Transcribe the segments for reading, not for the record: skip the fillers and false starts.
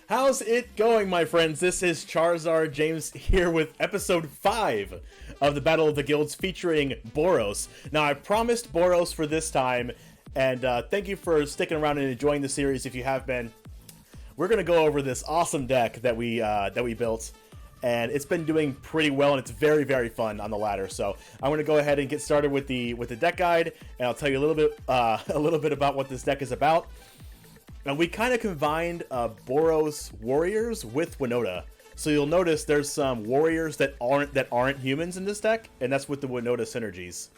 How's it going, my friends? This is Charizard James here with episode 5 of the Battle of the Guilds featuring Boros. Now, I promised Boros for this time, and thank you for sticking around and enjoying the series if you have been. We're going to go over this awesome deck that we built, and it's been doing pretty well, and it's very, very fun on the ladder. So I'm going to go ahead and get started with the deck guide, and I'll tell you a little bit about what this deck is about. And we kind of combined Boros warriors with Winota. So you'll notice there's some warriors that aren't humans in this deck, and that's with the Winota synergies.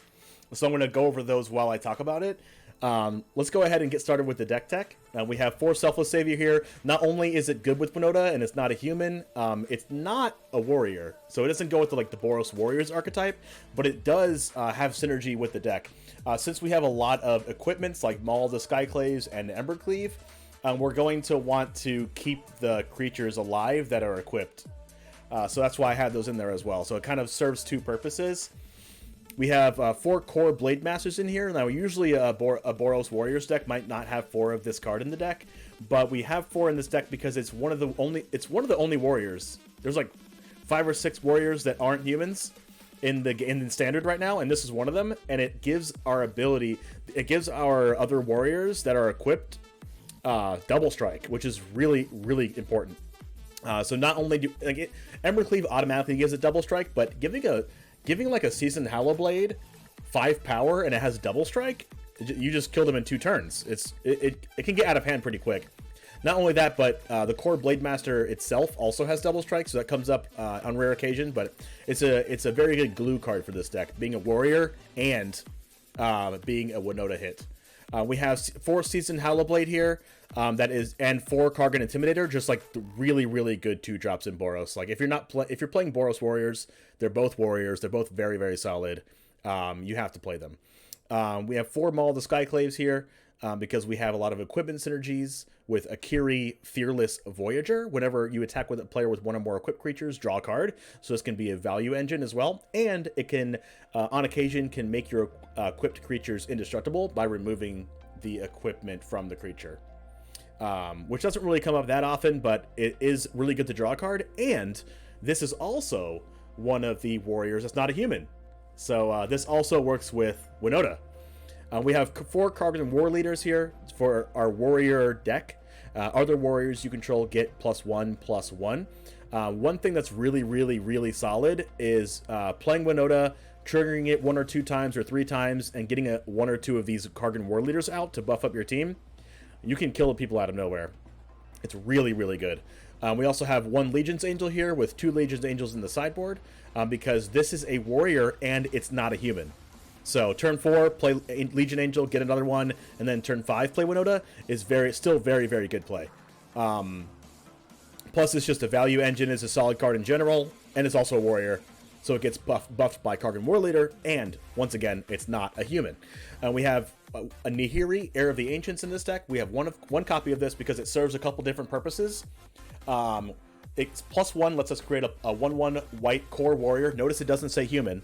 So I'm going to go over those while I talk about it. Let's go ahead and get started with the deck tech. We have 4 Selfless Savior here. Not only is it good with Winota and it's not a human, it's not a warrior. So it doesn't go with the Boros Warriors archetype, but it does have synergy with the deck. Since we have a lot of equipments like Maul, the Skyclaves, and Embercleave, we're going to want to keep the creatures alive that are equipped. So that's why I have those in there as well. So it kind of serves 2 purposes. We have 4 Kor Blademasters in here. Now, usually a Boros Warriors deck might not have 4 of this card in the deck, but we have 4 in this deck because it's one of the only warriors. There's like 5 or 6 warriors that aren't humans in the standard right now, and this is one of them. And it gives our other warriors that are equipped double strike, which is really, really important. So not only do Embercleave automatically gives it double strike, but giving like a Seasoned Hallowblade 5 power and it has double strike, you just kill them in 2 turns. It can get out of hand pretty quick. Not only that, but the Kor Blademaster itself also has double strike, so that comes up on rare occasion. But it's a very good glue card for this deck, being a warrior and being a Winota hit. We have 4 Seasoned Hallowblade here, and 4 Kargan Intimidator, just like the really, really good 2-drops in Boros. Like if you're playing Boros Warriors, they're both warriors. They're both very, very solid. You have to play them. We have 4 Maul the Skyclaves here because we have a lot of equipment synergies with Akiri, Fearless Voyager. Whenever you attack with a player with 1 or more equipped creatures, draw a card. So this can be a value engine as well, and it can, on occasion, can make your equipped creatures indestructible by removing the equipment from the creature, which doesn't really come up that often, but it is really good to draw a card. And this is also one of the warriors that's not a human. So this also works with Winota. We have 4 Kargan Warleaders here for our warrior deck. Other warriors you control get +1/+1. One thing that's really, really, really solid is playing Winota, triggering it 1 or 2 times or 3 times, and getting 1 or 2 of these Kargan Warleaders out to buff up your team. You can kill people out of nowhere. It's really, really good. We also have 1 Legion's Angel here with 2 Legion's Angels in the sideboard because this is a warrior and it's not a human. So turn 4, play Legion Angel, get another one, and then turn 5, play Winota is still very, very good play. Plus, it's just a value engine, it's a solid card in general, and it's also a warrior. So it gets buffed by Kargan Warleader, and once again, it's not a human. We have a Nahiri, Heir of the Ancients in this deck. We have one copy of this because it serves a couple different purposes. It's +1 lets us create a 1/1 white core warrior. Notice it doesn't say human.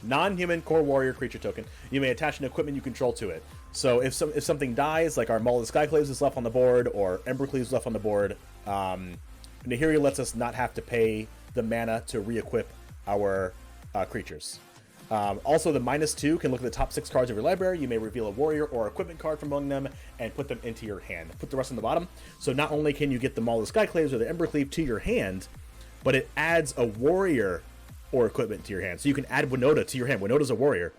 Non-human core warrior creature token. You may attach an equipment you control to it. So if something dies, like our Maul of Skyclaves is left on the board, or Embercleave is left on the board, Nahiri lets us not have to pay the mana to re-equip our creatures. Also, the -2 can look at the top 6 cards of your library. You may reveal a warrior or equipment card from among them and put them into your hand. Put the rest on the bottom. So not only can you get the Maul of Skyclaves or the Embercleave to your hand, but it adds a warrior or equipment to your hand. So you can add Winota to your hand. Winota's a warrior.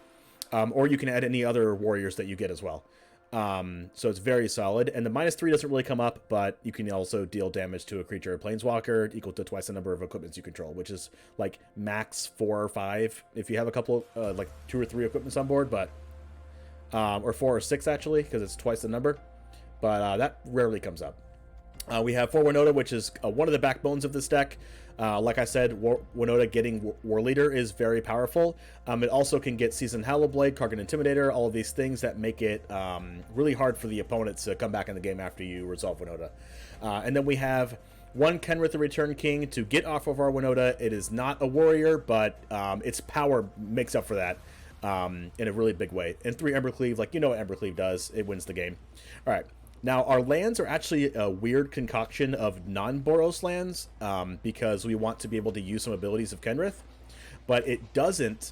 Or you can add any other warriors that you get as well. So it's very solid. And the -3 doesn't really come up, but you can also deal damage to a creature or planeswalker equal to twice the number of equipments you control, which is like max 4 or 5 if you have a couple, like 2 or 3 equipments on board, but or 4 or 6 actually, because it's twice the number. But that rarely comes up. We have 4 Winota, which is one of the backbones of this deck. Like I said, Winota getting Warleader is very powerful. It also can get Seasoned Hallowblade, Kargan Intimidator, all of these things that make it really hard for the opponents to come back in the game after you resolve Winota. And then we have 1 Kenrith the Return King to get off of our Winota. It is not a warrior, but its power makes up for that in a really big way. And 3 Embercleave, like you know what Embercleave does, it wins the game. All right. Now, our lands are actually a weird concoction of non-Boros lands because we want to be able to use some abilities of Kenrith, but it doesn't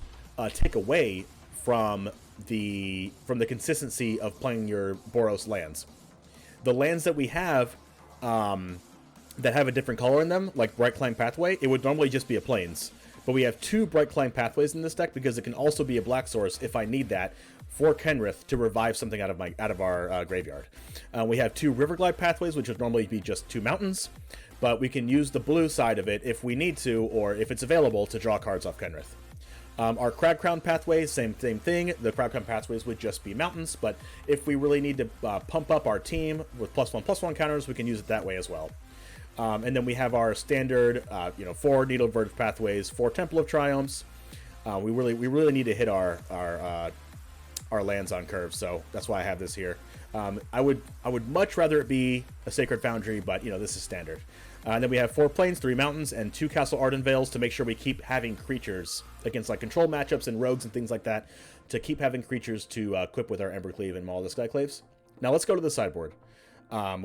take away from the consistency of playing your Boros lands. The lands that we have that have a different color in them, like Brightclimb Pathway, it would normally just be a Plains. But we have 2 Brightclimb Pathways in this deck because it can also be a black source if I need that for Kenrith to revive something out of our graveyard. We have 2 Riverglide Pathways, which would normally be just 2 mountains, but we can use the blue side of it if we need to, or if it's available, to draw cards off Kenrith. Our Cragcrown Pathway, same thing. The Cragcrown Pathways would just be mountains, but if we really need to pump up our team with +1/+1 counters, we can use it that way as well. And then we have our standard, 4 Needleverge Pathways, 4 Temple of Triumphs. We really need to hit our lands on curve, so that's why I have this here. I would much rather it be a Sacred Foundry, but this is standard. And then we have 4 Plains, 3 Mountains, and 2 Castle Ardenvales to make sure we keep having creatures against like control matchups and rogues and things like that, to keep having creatures to equip with our Embercleave and Maul the Skyclaves. Now let's go to the sideboard.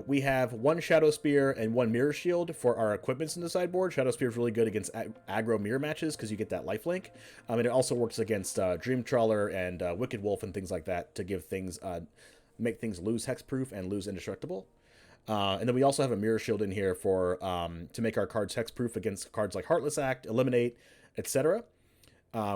We have 1 Shadow Spear and 1 Mirror Shield for our equipments in the sideboard. Shadow Spear is really good against aggro mirror matches because you get that lifelink. And it also works against Dream Trawler and Wicked Wolf and things like that to give things, make things lose hexproof and lose indestructible. And then we also have a Mirror Shield in here for to make our cards hexproof against cards like Heartless Act, Eliminate, etc.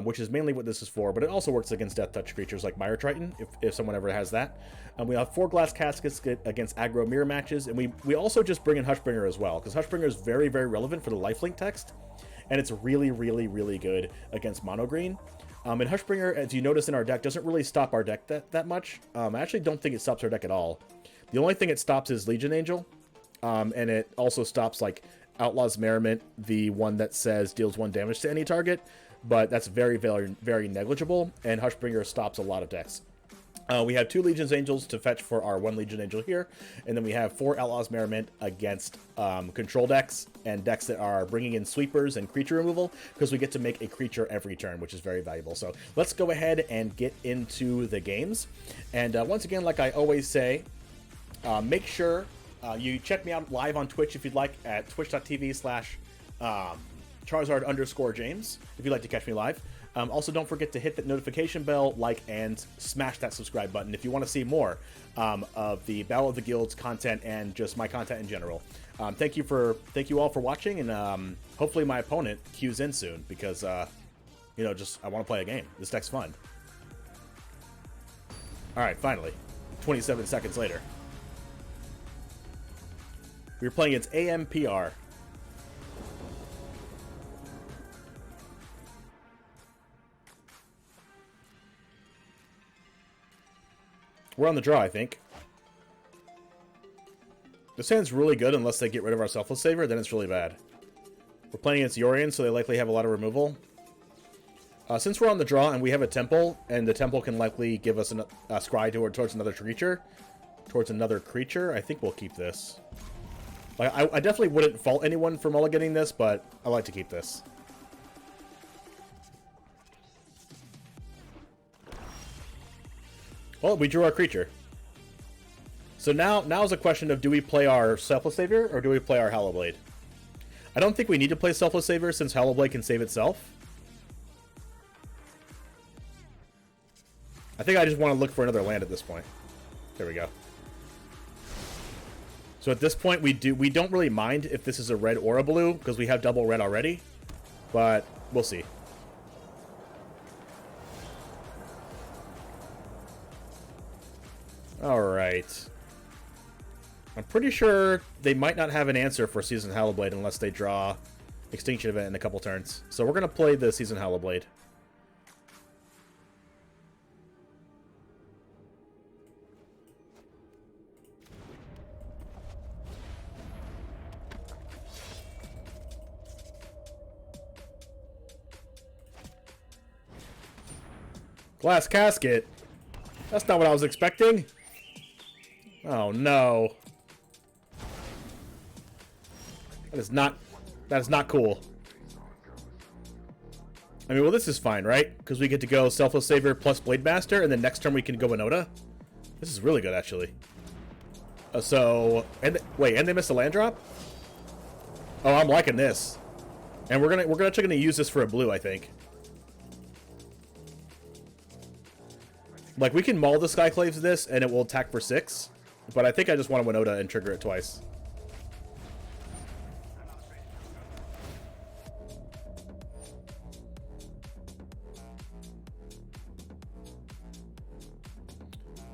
Which is mainly what this is for, but it also works against Death Touch creatures like Mire Triton, if someone ever has that. We have 4 Glass Caskets against aggro mirror matches, and we also just bring in Hushbringer as well, because Hushbringer is very, very relevant for the lifelink text, and it's really, really, really good against mono green. And Hushbringer, as you notice in our deck, doesn't really stop our deck that much. I actually don't think it stops our deck at all. The only thing it stops is Legion Angel, and it also stops like Outlaw's Merriment, the one that says deals 1 damage to any target, but that's very, very, very negligible, and Hushbringer stops a lot of decks. We have 2 Legion's Angels to fetch for our 1 Legion Angel here, and then we have 4 Outlaw's Merriment against control decks and decks that are bringing in sweepers and creature removal, because we get to make a creature every turn, which is very valuable. So let's go ahead and get into the games. And once again, like I always say, make sure you check me out live on Twitch if you'd like at twitch.tv/Charizard_James if you'd like to catch me live. Also, don't forget to hit that notification bell, like, and smash that subscribe button if you want to see more of the Battle of the Guilds content and just my content in general. Thank you all for watching, and hopefully my opponent cues in soon because I want to play a game. This deck's fun. All right, finally, 27 seconds later. We were playing against AMPR. We're on the draw, I think. This hand's really good unless they get rid of our Selfless Savior, then it's really bad. We're playing against Yorion, so they likely have a lot of removal. Since we're on the draw and we have a Temple, and the Temple can likely give us a scry towards another creature, I think we'll keep this. Like, I definitely wouldn't fault anyone for mulliganing this, but I like to keep this. Well, we drew our creature. So now's a question of, do we play our Selfless Savior or do we play our Hallowblade? I don't think we need to play Selfless Savior since Hallowblade can save itself. I think I just want to look for another land at this point. There we go. So at this point, we don't really mind if this is a red or a blue because we have double red already, but we'll see. All right. I'm pretty sure they might not have an answer for Seasoned Hallowblade unless they draw Extinction Event in a couple turns. So we're going to play the Seasoned Hallowblade. Glass Casket? That's not what I was expecting. Oh no. That is not cool. I mean, well, this is fine, right? Because we get to go Selfless Savior plus Blademaster, and then next turn we can go Winota. This is really good, actually. Wait, and they missed a land drop? Oh, I'm liking this. And we're actually gonna use this for a blue, I think. Like, we can Maul the Skyclaves this, and it will attack for 6. But I think I just want to Winota and trigger it twice.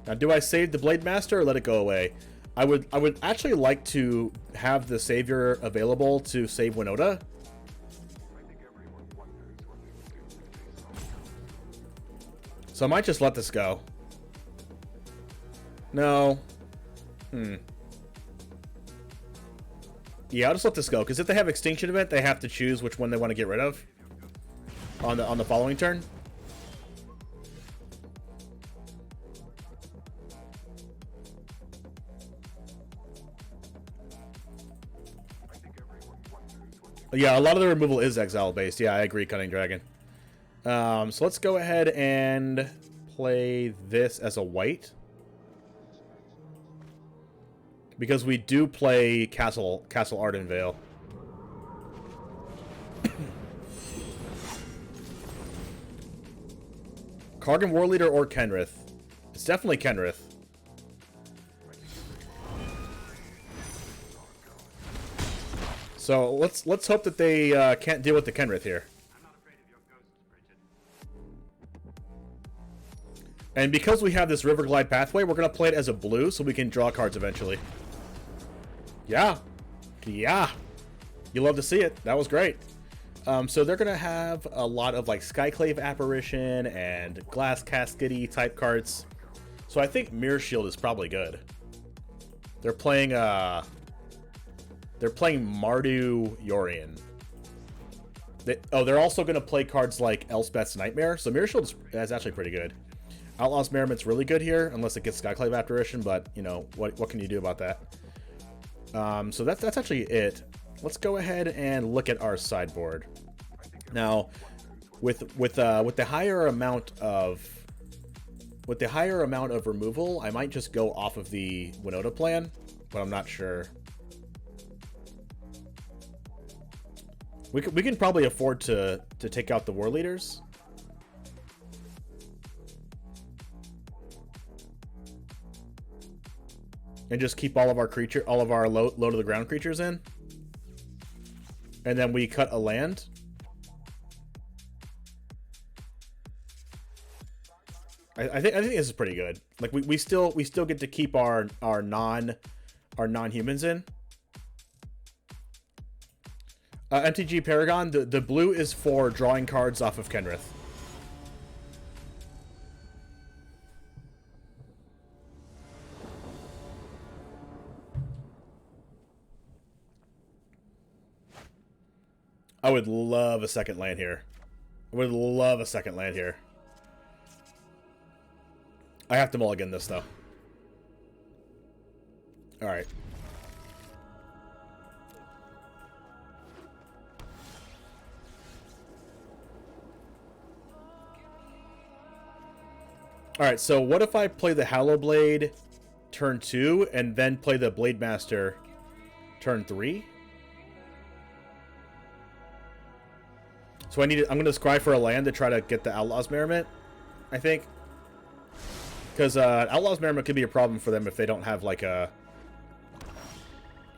Now, do I save the Blademaster or let it go away? I would actually like to have the Savior available to save Winota. So I might just let this go. No. Yeah, I'll just let this go, because if they have Extinction Event, they have to choose which one they want to get rid of on the following turn. Yeah, a lot of the removal is exile based. Yeah, I agree, Cunning Dragon. So let's go ahead and play this as a white. Because we do play Castle Ardenvale. Kargan Warleader or Kenrith? It's definitely Kenrith. So let's hope that they can't deal with the Kenrith here. And because we have this Riverglide Pathway, we're going to play it as a blue so we can draw cards eventually. Yeah. Yeah. You love to see it. That was great. So they're going to have a lot of like Skyclave Apparition and Glass Cascade type cards. So I think Mirror Shield is probably good. They're playing Mardu Yorion. They're also going to play cards like Elspeth's Nightmare. So Mirror Shield is actually pretty good. Outlaw's Merriment's really good here, unless it gets Skyclave Apparition, but, you know, what can you do about that? So that's actually it. Let's go ahead and look at our sideboard. Now, with the higher amount of removal, I might just go off of the Winota plan, but I'm not sure. We can probably afford to take out the Warleaders. And just keep all of our low to the ground creatures in. And then we cut a land. I think this is pretty good. Like we still get to keep our non-humans in. MTG Paragon, the blue is for drawing cards off of Kenrith. I would love a second land here. I would love a second land here. I have to mulligan this, though. Alright. Alright, so what if I play the Hallowblade turn 2 and then play the Blademaster turn 3? So I'm going to scry for a land to try to get the Outlaw's Merriment, I think. Because Outlaw's Merriment could be a problem for them if they don't have, like, a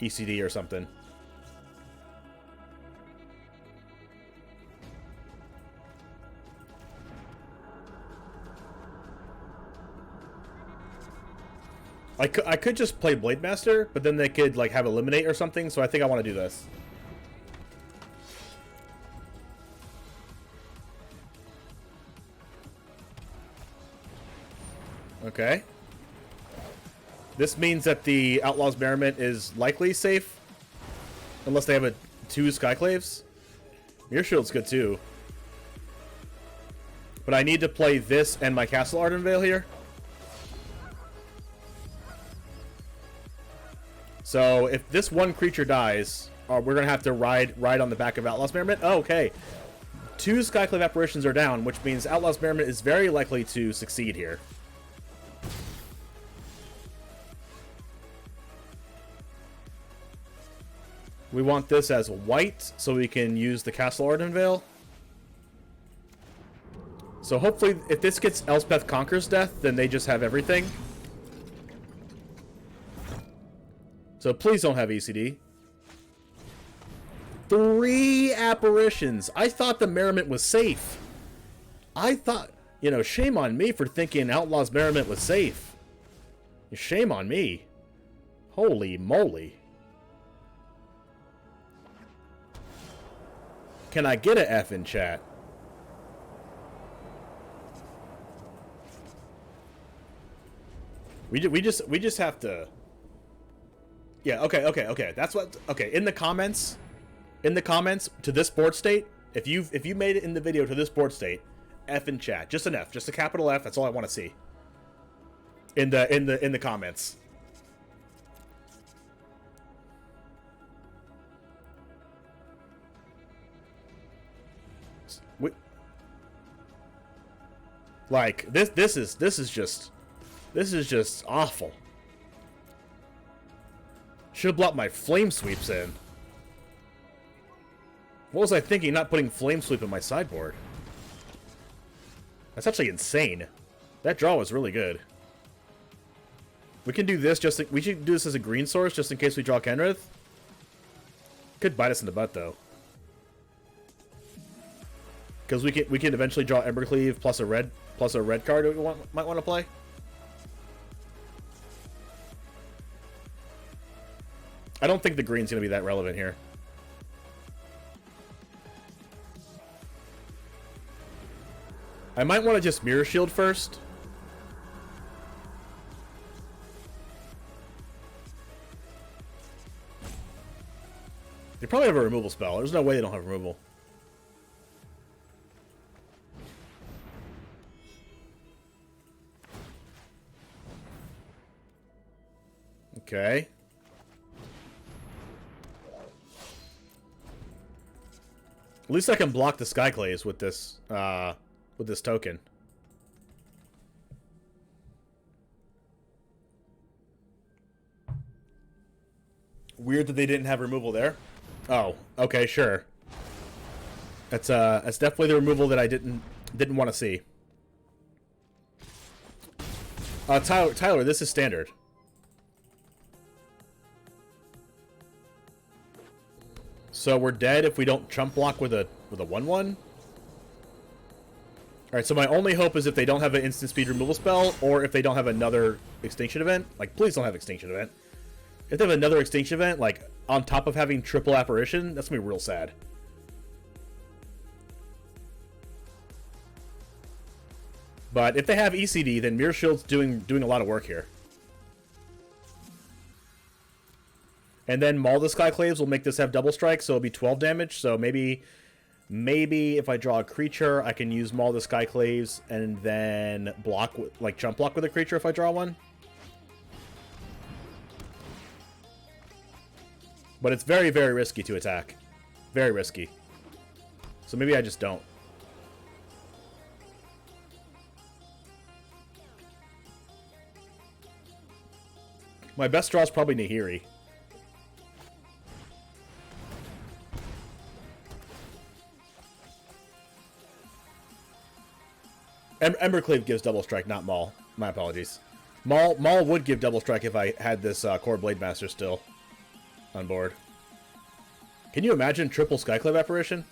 ECD or something. I could just play Blademaster, but then they could, like, have Eliminate or something, so I think I want to do this. Okay. This means that the Outlaw's Merriment is likely safe. Unless they have 2 Skyclaves. Mirror Shield's good too. But I need to play this and my Castle Ardenvale here. So if this one creature dies, we're going to have to ride on the back of Outlaw's Merriment. Oh, okay. 2 Skyclave Apparitions are down, which means Outlaw's Merriment is very likely to succeed here. We want this as white so we can use the Castle Ardenvale. So hopefully, if this gets Elspeth Conquers Death, then they just have everything. So please don't have ECD. 3 apparitions. I thought the Merriment was safe. I thought, you know, shame on me for thinking Outlaw's Merriment was safe. Shame on me. Holy moly. Can I get an F in chat? We just have to. Yeah. Okay. That's what. Okay. In the comments to this board state, if you made it in the video to this board state, F in chat, just an F, just a capital F. That's all I want to see. In the comments. Like this is just awful. Should have brought my flame sweeps in. What was I thinking? Not putting flame sweep in my sideboard. That's actually insane. That draw was really good. We can do this just. We should do this as a green source just in case we draw Kenrith. Could bite us in the butt though. Because we can eventually draw Embercleave plus a red card we might want to play. I don't think the green's going to be that relevant here. I might want to just Mirror Shield first. They probably have a removal spell. There's no way they don't have removal. Okay. At least I can block the Skyclaves with this token. Weird that they didn't have removal there. Oh, okay, sure. That's definitely the removal that I didn't want to see. Tyler, this is standard. So we're dead if we don't chump block with a 1/1. Alright, so my only hope is if they don't have an instant speed removal spell, or if they don't have another extinction event. Like, please don't have extinction event. If they have another extinction event, like, on top of having triple apparition, that's gonna be real sad. But if they have ECD, then Mirror Shield's doing a lot of work here. And then Maul the Skyclaves will make this have double strike, so it'll be 12 damage. So maybe if I draw a creature, I can use Maul the Skyclaves and then block with, like, jump block with a creature if I draw one. But it's very, very risky to attack. Very risky. So maybe I just don't. My best draw is probably Nahiri. Embercleave gives double strike, not Maul. My apologies. Maul would give double strike if I had this Kor Blademaster still on board. Can you imagine triple Skyclave apparition?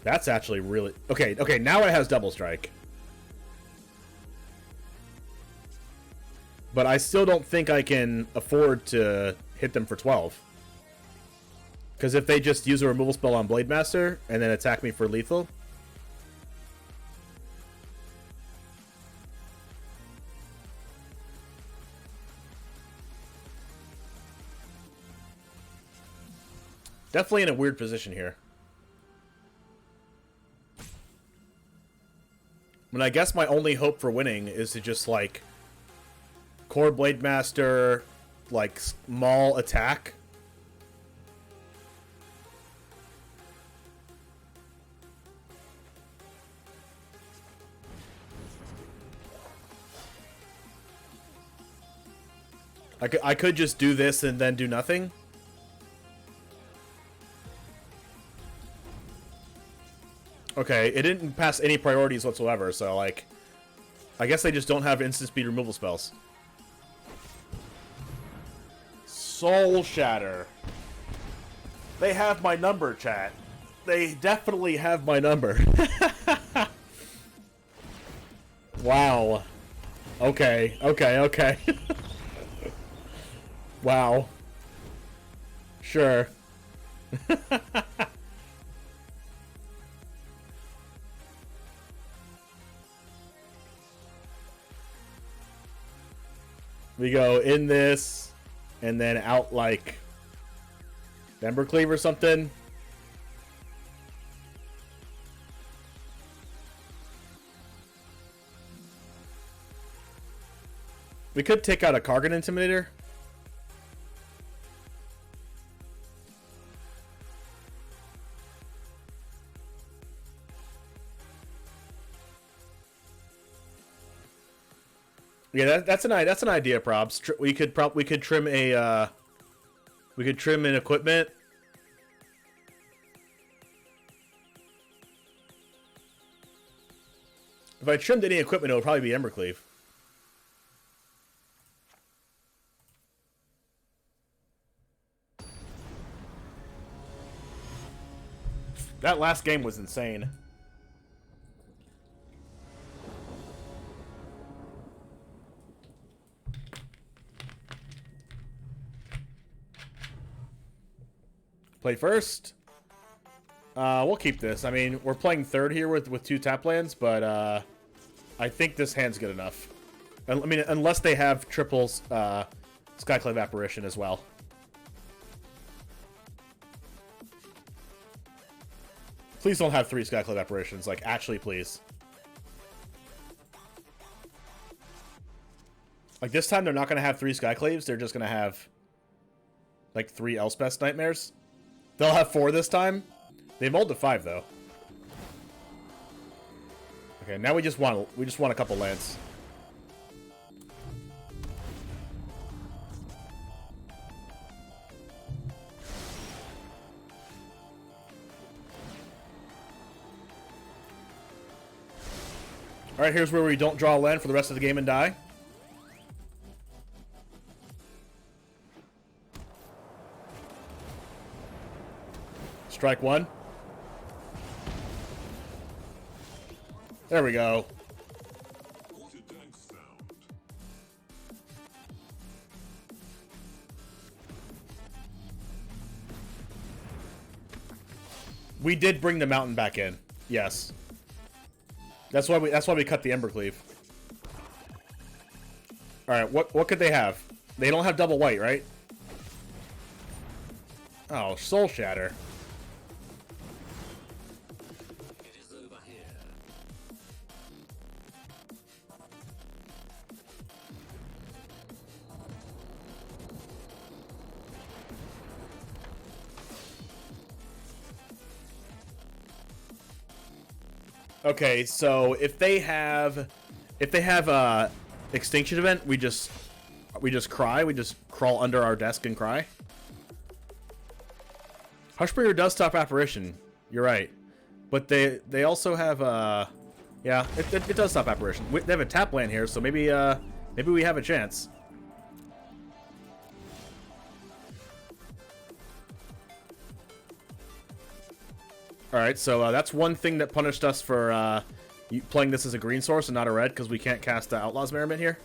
That's actually really... Okay, now it has double strike. But I still don't think I can afford to hit them for 12. Because if they just use a removal spell on Blademaster and then attack me for lethal... Definitely in a weird position here. And I guess my only hope for winning is to just, like, Kor Blademaster, like, Maul attack. I could just do this and then do nothing. Okay, it didn't pass any priorities whatsoever, so, like, I guess they just don't have instant speed removal spells. Soul Shatter. They have my number, chat. They definitely have my number. Wow. Okay, okay, okay. Wow. Sure. We go in this, and then out like Embercleave or something. We could take out a Kargan Intimidator. Yeah, that's an idea, Probs. We could trim a we could trim an equipment. If I trimmed any equipment, it would probably be Embercleave. That last game was insane. Play first. We'll keep this. I mean, we're playing third here with 2 tap lands, but I think this hand's good enough. I mean, unless they have triples Skyclave Apparition as well. Please don't have 3 Skyclave Apparitions. Like, actually, please. Like, this time they're not going to have 3 Skyclaves. They're just going to have, like, 3 Elspeth's Nightmares. They'll have 4 this time. They mulled to 5, though. Okay, now we just want a couple lands. Alright, here's where we don't draw a land for the rest of the game and die. Strike 1. There we go. We did bring the mountain back in. Yes. That's why we cut the Embercleave. Alright, what could they have? They don't have double white, right? Oh, Soul Shatter. Okay, so if they have Extinction Event, we just cry, we just crawl under our desk and cry. Hushbringer does stop Apparition. You're right, but they also have yeah, it does stop Apparition. They have a tap land here, so maybe maybe we have a chance. Alright, so that's one thing that punished us for playing this as a green source and not a red, because we can't cast the Outlaw's Merriment here.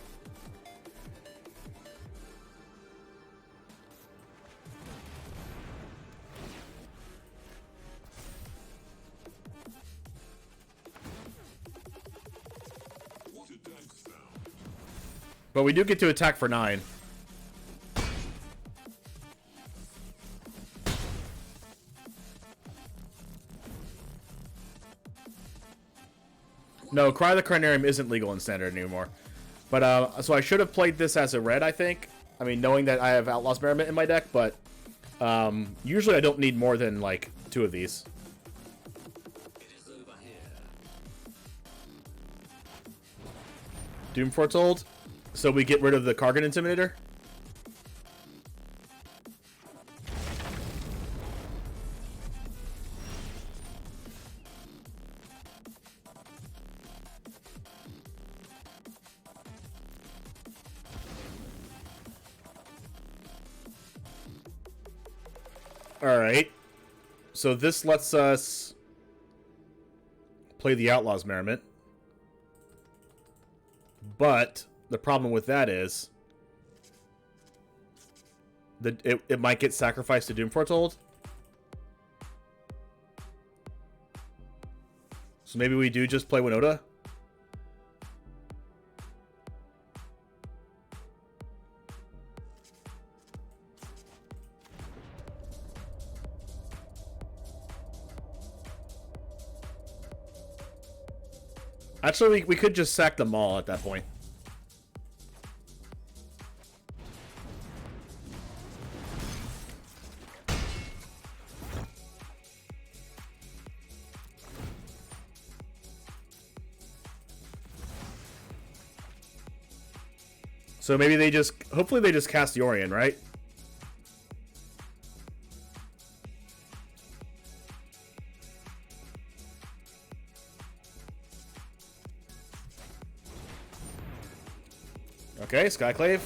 But we do get to attack for 9. No, Cry the Carnarium isn't legal in Standard anymore. But, so I should have played this as a red, I think. I mean, knowing that I have Outlaw's Merriment in my deck, but usually I don't need more than, like, 2 of these. Doom Foretold. So we get rid of the Kargan Intimidator. Alright. So this lets us play the Outlaw's Merriment. But the problem with that is that it might get sacrificed to Doom Foretold. So maybe we do just play Winota. Actually, we could just sack the Maul at that point. So maybe they just... Hopefully they just cast Yorion, right? Okay, Skyclave.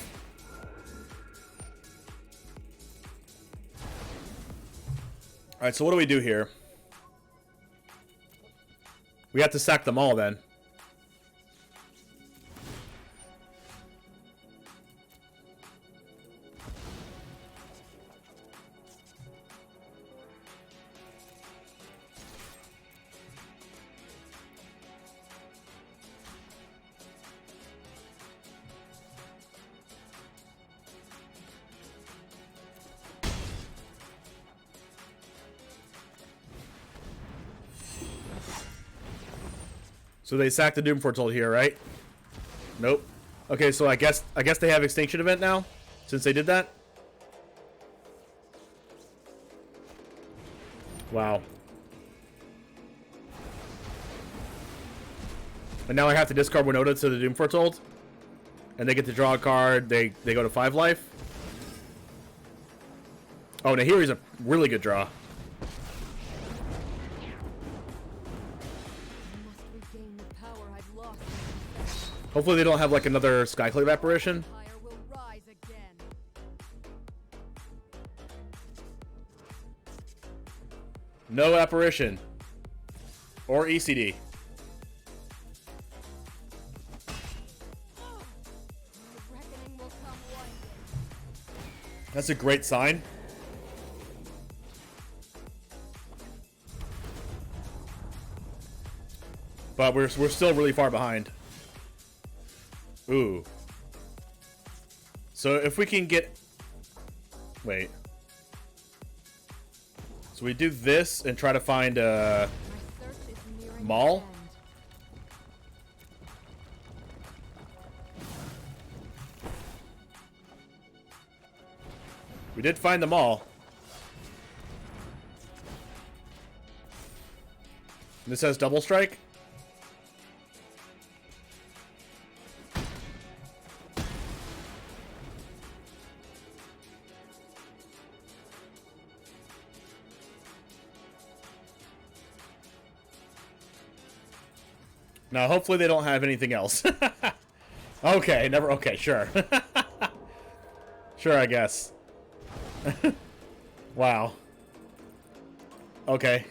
Alright, so what do we do here? We have to sack them all then. So they sacked the Doom Foretold here, right? Nope. Okay, so I guess they have Extinction Event now, since they did that. Wow. And now I have to discard Winota to the Doom Foretold, and they get to draw a card. They go to 5 life. Oh, Nahiri's a really good draw. Hopefully they don't have like another Skyclave apparition. No apparition. Or ECD. That's a great sign. But we're still really far behind. Ooh. So if we can get... Wait. So we do this and try to find Maul. We did find the Maul. This has double strike. Now, hopefully they don't have anything else. Okay, never... Okay, sure. Sure, I guess. Wow. Okay.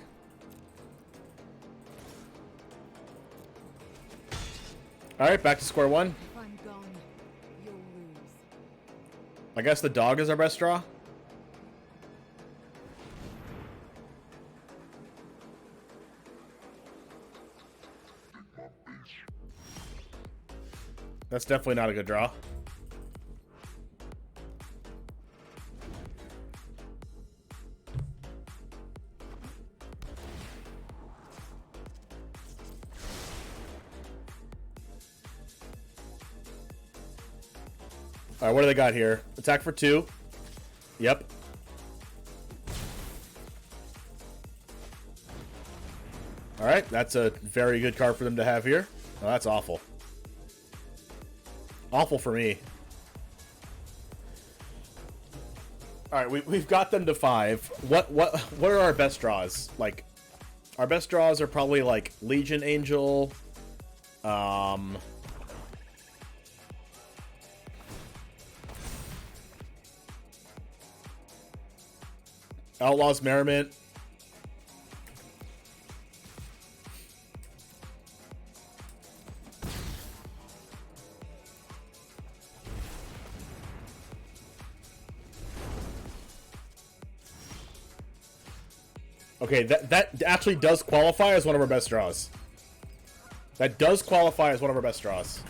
Alright, back to square one. If I'm gone, you'll lose. I guess the dog is our best draw. That's definitely not a good draw. Alright, what do they got here? Attack for 2. Yep. Alright, that's a very good card for them to have here. Oh, that's awful. Awful for me. Alright, we've got them to 5. What are our best draws? Like, our best draws are probably like Legion Angel. Outlaws Merriment. Okay, that actually does qualify as one of our best draws. That does qualify as one of our best draws.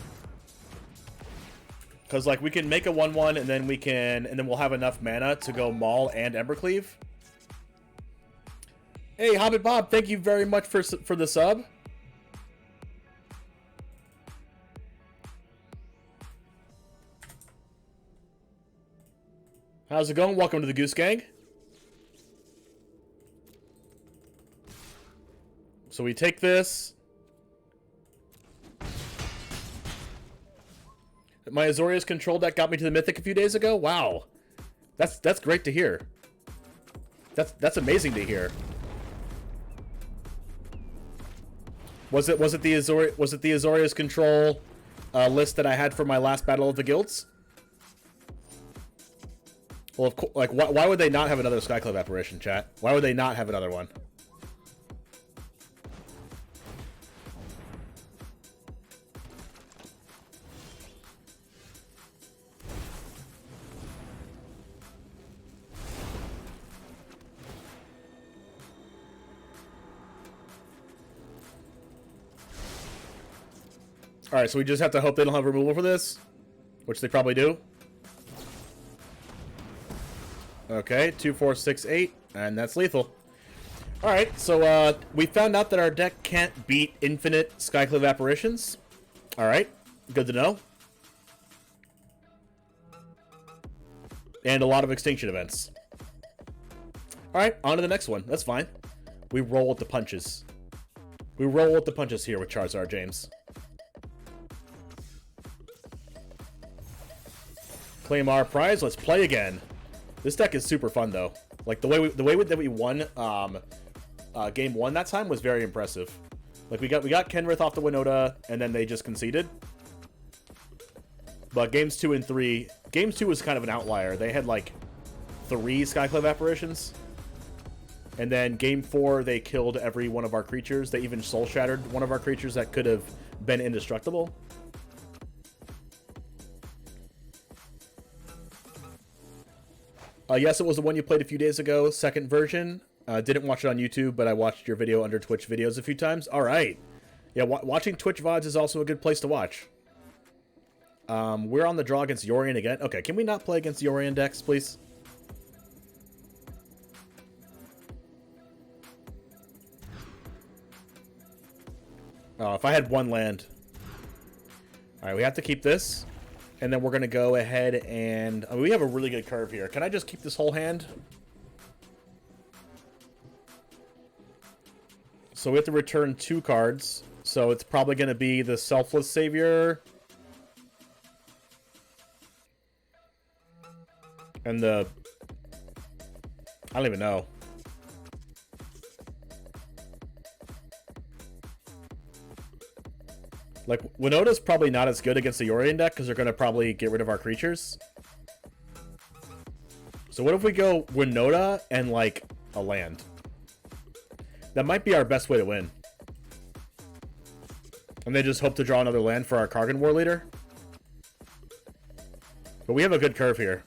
Because, like, we can make a 1/1, and then we'll have enough mana to go Maul and Embercleave. Hey, Hobbit Bob, thank you very much for the sub. How's it going? Welcome to the Goose Gang. So we take this. My Azorius control deck got me to the Mythic a few days ago. Wow, that's great to hear. That's amazing to hear. Was it the Azorius control list that I had for my last Battle of the Guilds? Well, of course, like why would they not have another Skyclave apparition, chat? Why would they not have another one? Alright, so we just have to hope they don't have removal for this, which they probably do. Okay, 2, 4, 6, 8, and that's lethal. Alright, so we found out that our deck can't beat infinite Skyclave apparitions. Alright, good to know. And a lot of extinction events. Alright, on to the next one. That's fine. We roll with the punches. We roll with the punches here with Charizard, James. Claim our prize. Let's play again. This deck is super fun, though. Like the way that we won game 1 that time was very impressive. Like we got Kenrith off the Winota, and then they just conceded. But games 2 and 3, game 2 was kind of an outlier. They had like 3 Skyclave apparitions, and then game 4 they killed every one of our creatures. They even soul shattered one of our creatures that could have been indestructible. Yes, it was the one you played a few days ago, second version. Didn't watch it on YouTube, but I watched your video under Twitch videos a few times. All right. Yeah, watching Twitch VODs is also a good place to watch. We're on the draw against Yorion again. Okay, can we not play against Yorion decks, please? Oh, if I had one land. All right, we have to keep this. And then we're going to go ahead and... we have a really good curve here. Can I just keep this whole hand? So we have to return 2 cards. So it's probably going to be the Selfless Savior. And the... I don't even know. Like, Winota's probably not as good against the Yorion deck because they're going to probably get rid of our creatures. So what if we go Winota and, like, a land? That might be our best way to win. And they just hope to draw another land for our Kargan Warleader. But we have a good curve here.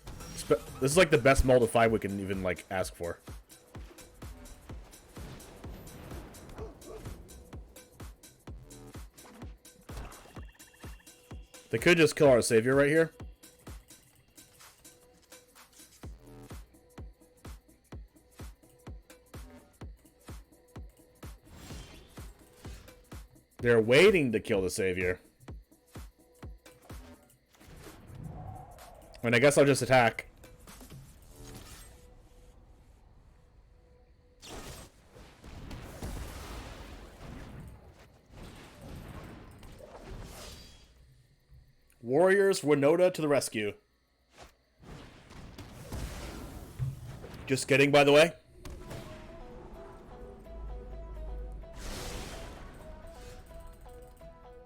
This is, like, the best Mold of 5 we can even, like, ask for. They could just kill our Savior right here. They're waiting to kill the Savior. And I guess I'll just attack. Warriors, Winota to the rescue. Just kidding, by the way.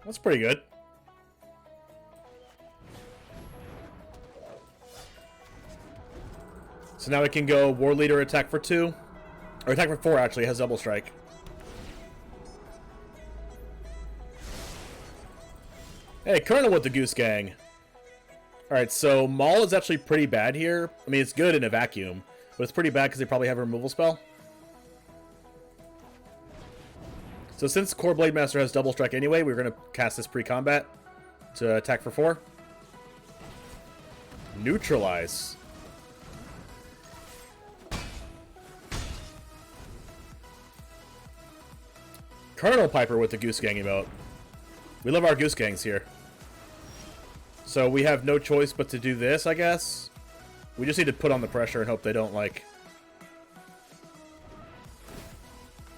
That's pretty good. So now we can go Warleader attack for 2. Or attack for 4, actually. It has double strike. Hey, Colonel with the Goose Gang. Alright, so Maul is actually pretty bad here. I mean, it's good in a vacuum. But it's pretty bad because they probably have a removal spell. So since Kor Blademaster has double strike anyway, we're going to cast this pre-combat to attack for 4. Neutralize. Colonel Piper with the Goose Gang emote. We love our Goose Gangs here. So we have no choice but to do this, I guess. We just need to put on the pressure and hope they don't, like,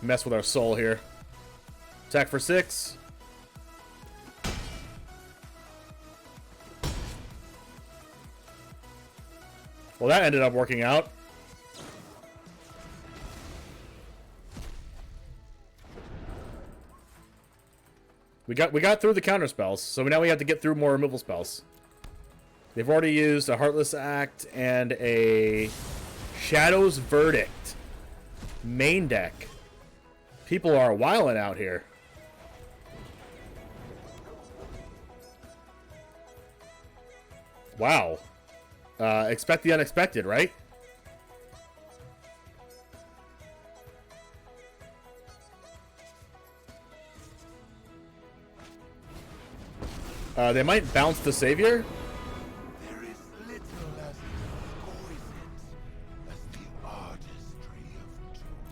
mess with our soul here. Attack for 6. Well, that ended up working out. We got through the counter spells, so now we have to get through more removal spells. They've already used a Heartless Act and a Shadow's Verdict. Main deck. People are wilding out here. Wow. Expect the unexpected, right? They might bounce the Savior. There is little as exquisite as the artistry of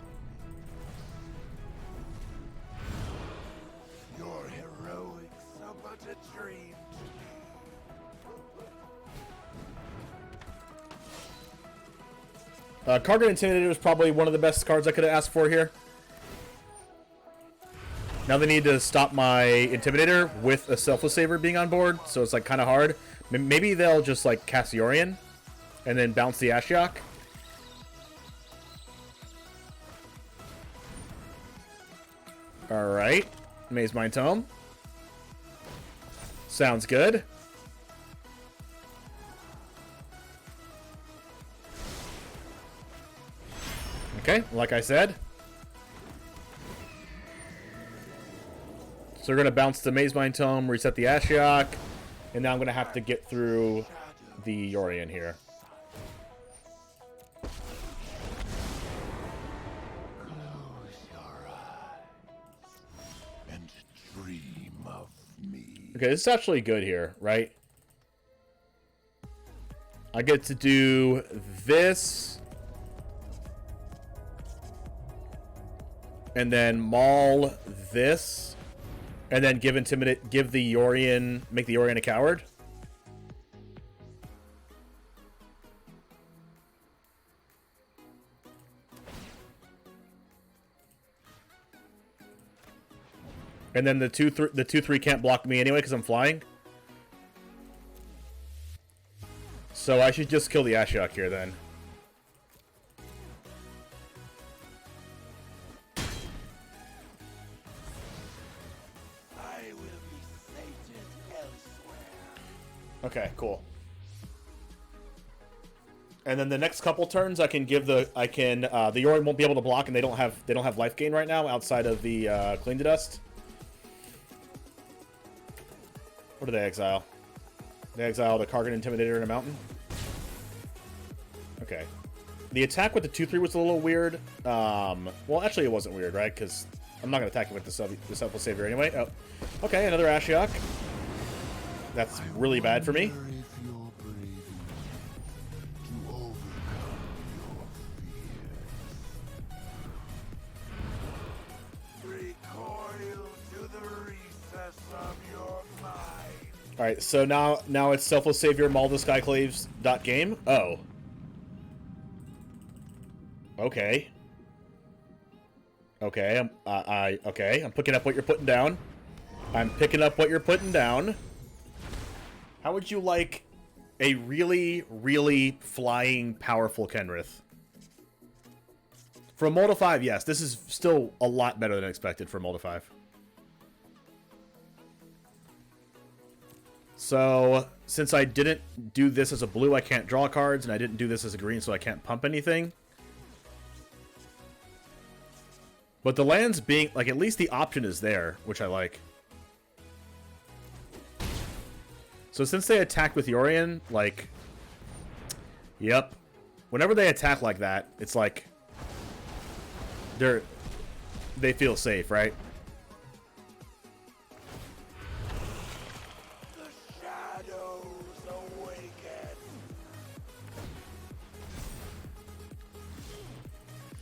doom. Your heroics are but a dream to me. Kargan Intimidator is probably one of the best cards I could have asked for here. Now they need to stop my Intimidator with a Selfless Savior being on board, so it's like kind of hard. Maybe they'll just like cast the Orion and then bounce the Ashiok. Alright. Maze Mind Tome. Sounds good. Okay, like I said. So we're going to bounce the Maze Mind Tome, reset the Ashiok, and now I'm going to have to get through the Yorion here. Close your eyes and dream of me. Okay, this is actually good here, right? I get to do this. And then Maul this. And then give the Yorion, make the Yorion a coward. And then the 2/3 can't block me anyway because I'm flying. So I should just kill the Ashiok here then. Okay, cool. And then the next couple turns, I can give the the Yorion won't be able to block, and they don't have life gain right now outside of the Clean to Dust. What do they exile? They exile the Kargan Intimidator in a mountain. Okay. The attack with the 2/3 was a little weird. Well, actually, it wasn't weird, right? Because I'm not going to attack it with the Selfless Savior anyway. Oh, okay, another Ashiok. That's really bad for me. Alright, so now it's Selfless Savior, Maul the Skyclaves .game. Oh. Okay. Okay, I'm picking up what you're putting down. I'm picking up what you're putting down. How would you like a really, really flying, powerful Kenrith? For a Mold of 5, yes. This is still a lot better than expected for a Mold of 5. So, since I didn't do this as a blue, I can't draw cards, and I didn't do this as a green, so I can't pump anything. But the lands being, like, at least the option is there, which I like. So since they attack with Yorion, like, yep. Whenever they attack like that, it's like, they feel safe, right? The shadows awaken.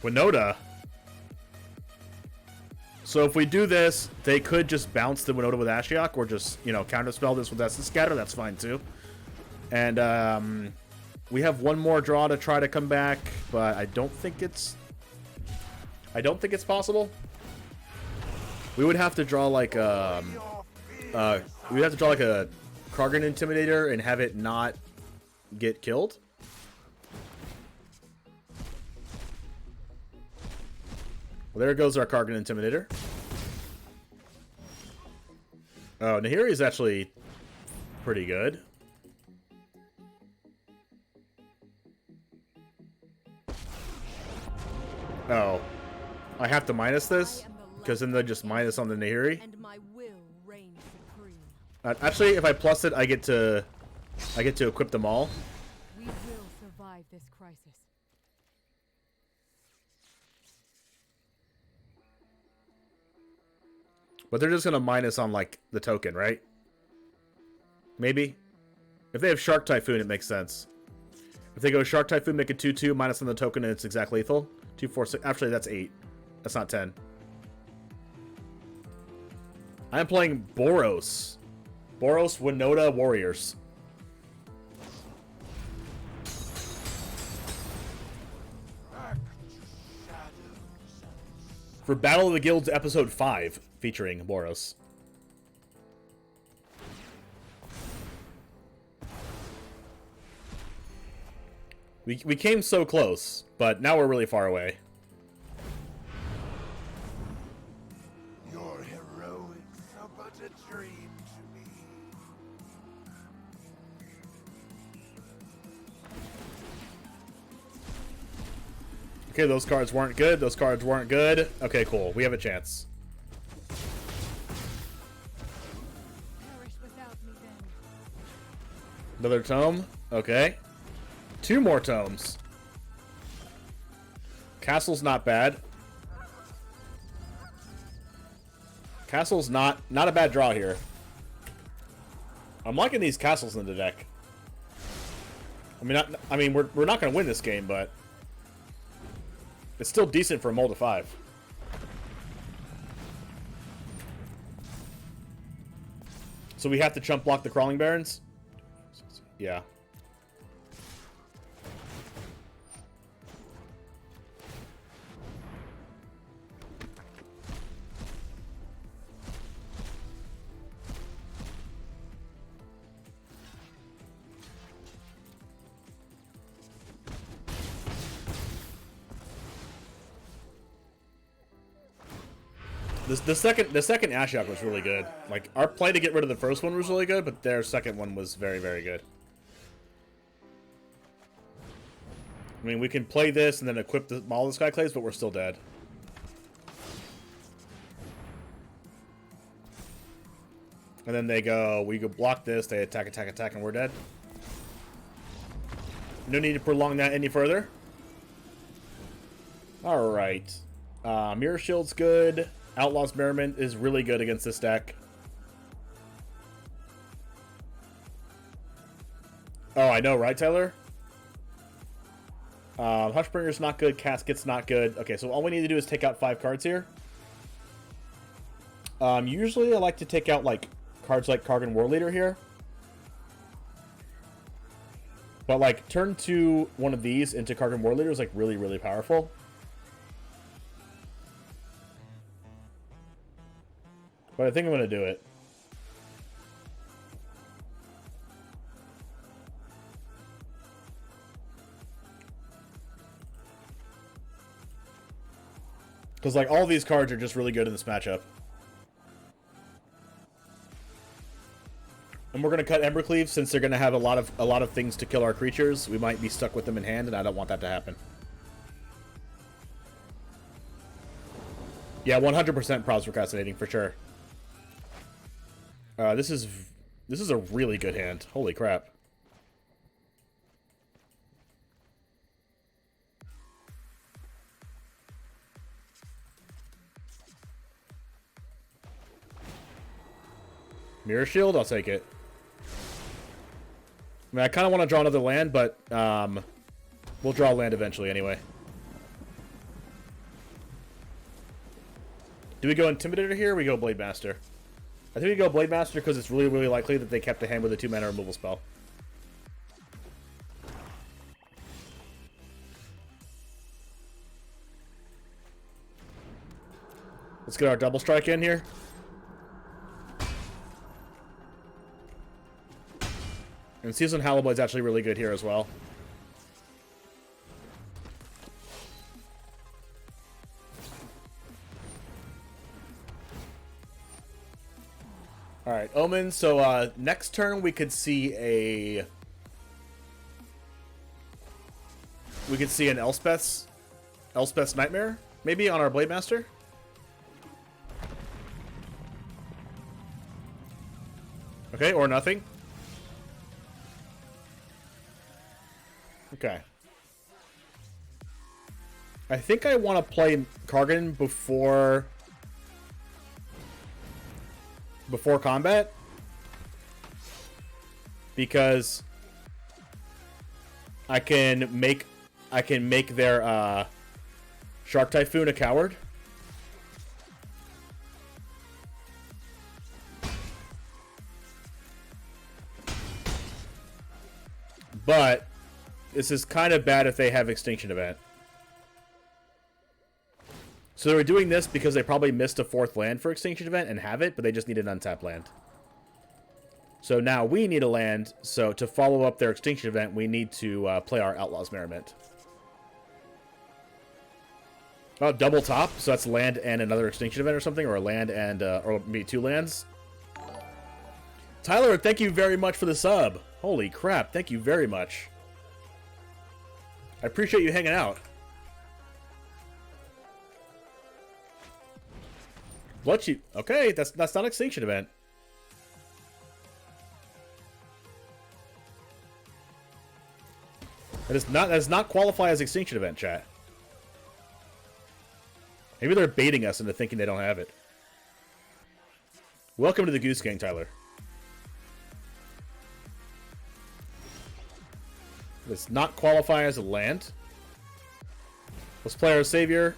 Winota. So if we do this, they could just bounce the Winota with Ashiok, or just, you know, counterspell this with Essence Scatter. That's fine too. And we have one more draw to try to come back, but I don't think it's possible. We would have to draw like we would have to draw like a Kargan Intimidator and have it not get killed. Well, there goes our Kargan Intimidator. Oh, Nahiri is actually pretty good. Oh. I have to minus this? Because then they just minus on the Nahiri? And my will reign supreme. Actually, if I plus it, I get to equip them all. We will survive this crisis. But they're just going to minus on, like, the token, right? Maybe? If they have Shark Typhoon, it makes sense. If they go Shark Typhoon, make it 2/2, minus on the token, and it's exact lethal. 2, 4, 6. Actually, that's 8. That's not 10. I'm playing Boros. Boros Winota Warriors. Back to shadows. For Battle of the Guilds Episode 5, featuring Boros. We came so close, but now we're really far away. Your heroics are but a dream to me. Okay, those cards weren't good. Those cards weren't good. Okay, cool. We have a chance. Perish without me then. Another tome. Okay. 2 more tomes. Castle's not bad. Castle's not a bad draw here. I'm liking these castles in the deck. I mean, we're not going to win this game, but it's still decent for a Maul to 5. So we have to chump block the Crawling Barons? Yeah. The second Ashiok was really good. Like, our play to get rid of the first one was really good, but their second one was very, very good. I mean, we can play this and then equip the Maul of the Skyclaves, but we're still dead. And then they go, we go block this, they attack, attack, attack, and we're dead. No need to prolong that any further. Alright. Mirror Shield's good. Outlaw's Merriment is really good against this deck. Oh, I know, right, Tyler? Hushbringer's not good. Casket's not good. Okay, so all we need to do is take out 5 cards here. Usually I like to take out, like, cards like Kargan Warleader here. But, like, turn 2 one of these into Kargan Warleader is, like, really, really powerful. But I think I'm going to do it. Because, like, all these cards are just really good in this matchup. And And we're gonna cut Embercleave since they're gonna have a lot of things to kill our creatures. We might be stuck with them in hand, and I don't want that to happen. Yeah, 100% Prob's procrastinating for sure. This is a really good hand. Holy crap. Mirror Shield, I'll take it. I mean, I kind of want to draw another land, but we'll draw land eventually anyway. Do we go Intimidator here, or we go Blademaster? I think we go Blademaster because it's really, really likely that they kept the hand with a 2-mana removal spell. Let's get our double strike in here. And Seasoned Hallowblade's actually really good here as well. Alright, Omen, so next turn we could see a... We could see an Elspeth's Nightmare, maybe, on our Blademaster? Okay, or nothing. Okay. I think I want to play Kargan before combat, because I can make their Shark Typhoon a coward. But this is kind of bad if they have Extinction Event. So they were doing this because they probably missed a 4th land for Extinction Event and have it, but they just need an untapped land. So now we need a land, so to follow up their Extinction Event, we need to play our Outlaw's Merriment. Oh, double top, so that's land and another Extinction Event or something, or a land and, or maybe 2 lands. Tyler, thank you very much for the sub. Holy crap, thank you very much. I appreciate you hanging out. What you... Okay, that's not Extinction Event. That does not qualify as Extinction Event, chat. Maybe they're baiting us into thinking they don't have it. Welcome to the Goose Gang, Tyler. Does not qualify as a land. Let's play our Savior.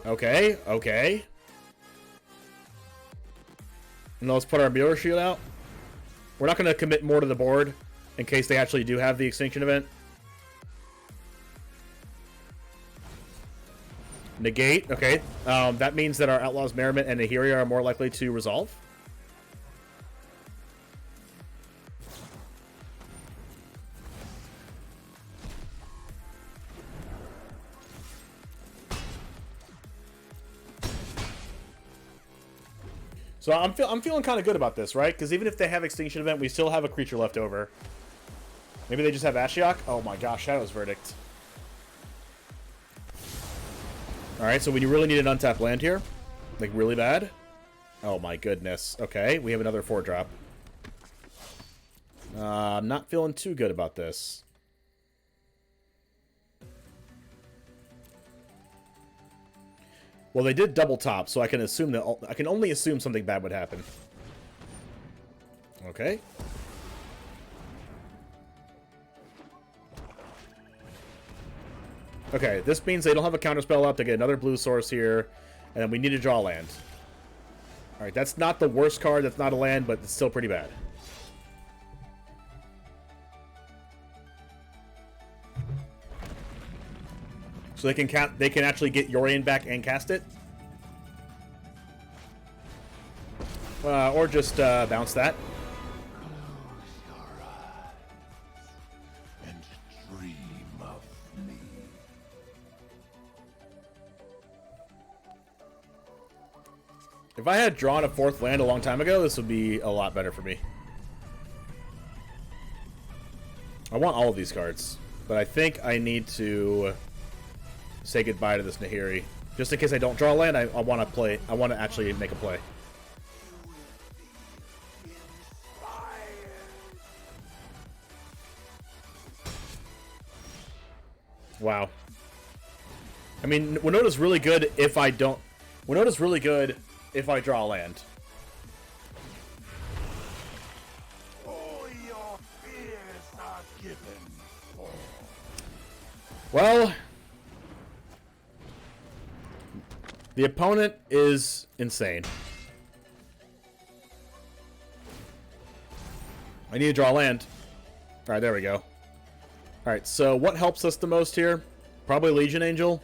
Okay, okay. And let's put our Mirror Shield out. We're not going to commit more to the board in case they actually do have the Extinction Event. Negate, okay. That means that our Outlaw's Merriment and Nahiri are more likely to resolve. So I'm feeling kind of good about this, right? Because even if they have Extinction Event, we still have a creature left over. Maybe they just have Ashiok? Oh my gosh, Shadow's Verdict. Alright, so we really need an untapped land here. Like, really bad. Oh my goodness. Okay, we have another 4-drop. I'm not feeling too good about this. Well, they did double top, so I can assume that I can only assume something bad would happen. Okay. Okay, this means they don't have a counterspell up. They get another blue source here, and then we need to draw land. All right, that's not the worst card. That's not a land, but it's still pretty bad. So they can actually get Yorion back and cast it, or just bounce that. Close your eyes and dream of me. If I had drawn a 4th land a long time ago, this would be a lot better for me. I want all of these cards, but I think I need to say goodbye to this Nahiri. Just in case I don't draw a land, I want to play. I want to actually make a play. Wow. I mean, Winota's really good if I don't... Winota's really good if I draw a land. All your fears are given. Well... The opponent is insane. I need to draw a land. Alright, there we go. Alright, so what helps us the most here? Probably Legion Angel.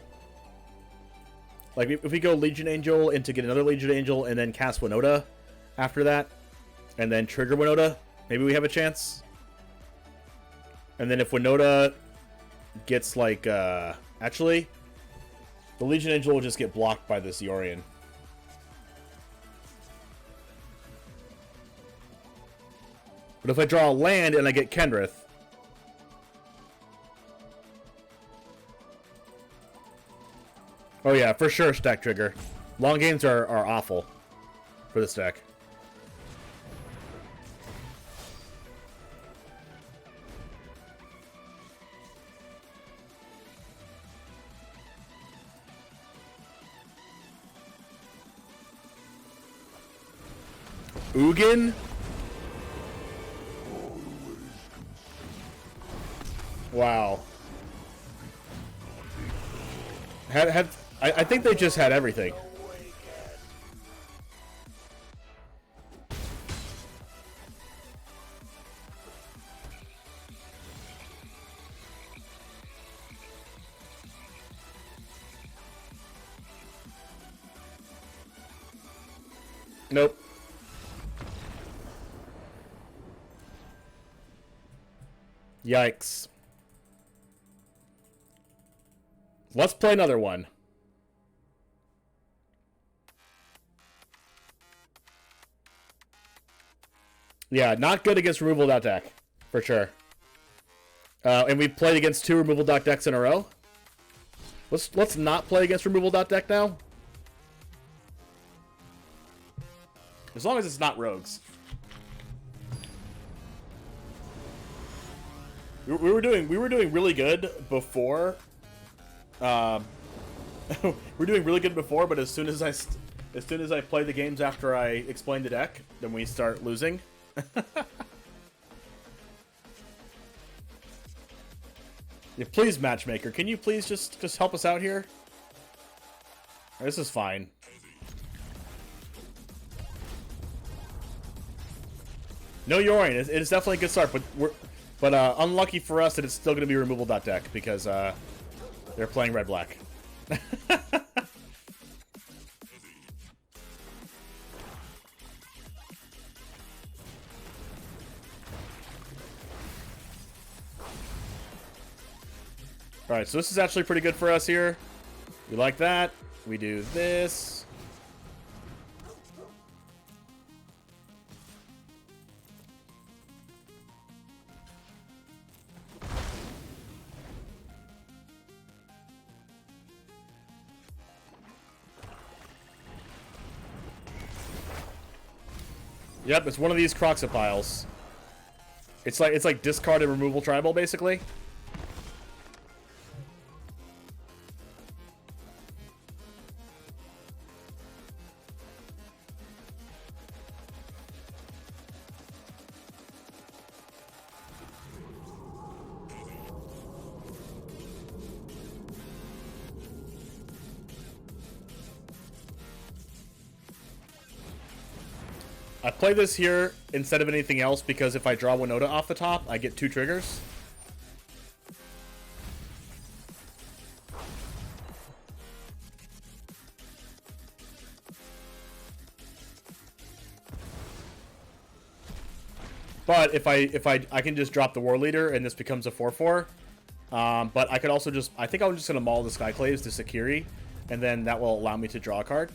Like, if we go Legion Angel into get another Legion Angel and then cast Winota after that, and then trigger Winota, maybe we have a chance. And then if Winota gets, like, actually, the Legion Angel will just get blocked by this Yorion. But if I draw a land and I get Kenrith, oh yeah, for sure stack trigger. Long games are awful for this deck. Ugin? Wow. I think they just had everything. Nope. Yikes. Let's play another one. Yeah, not good against removal dot deck, for sure. And we played against 2 removal dot decks in a row. Let's not play against removal dot deck now. As long as it's not rogues. We were doing really good before. We're doing really good before, but as soon as I play the games after I explain the deck, then we start losing. Yeah, please, matchmaker, can you please just help us out here? This is fine. No Yorion. It's definitely a good start, but unlucky for us that it's still going to be removal dot deck because they're playing red-black. Alright, so this is actually pretty good for us here. We like that. We do this. Yep, it's one of these Croxipiles. It's like discard and removal tribal, basically. I play this here instead of anything else because if I draw Winota off the top, I get 2 triggers. But if I can just drop the Warleader and this becomes a 4/4. But I could also I think I'm just gonna Maul the Skyclaves to Akiri, and then that will allow me to draw a card.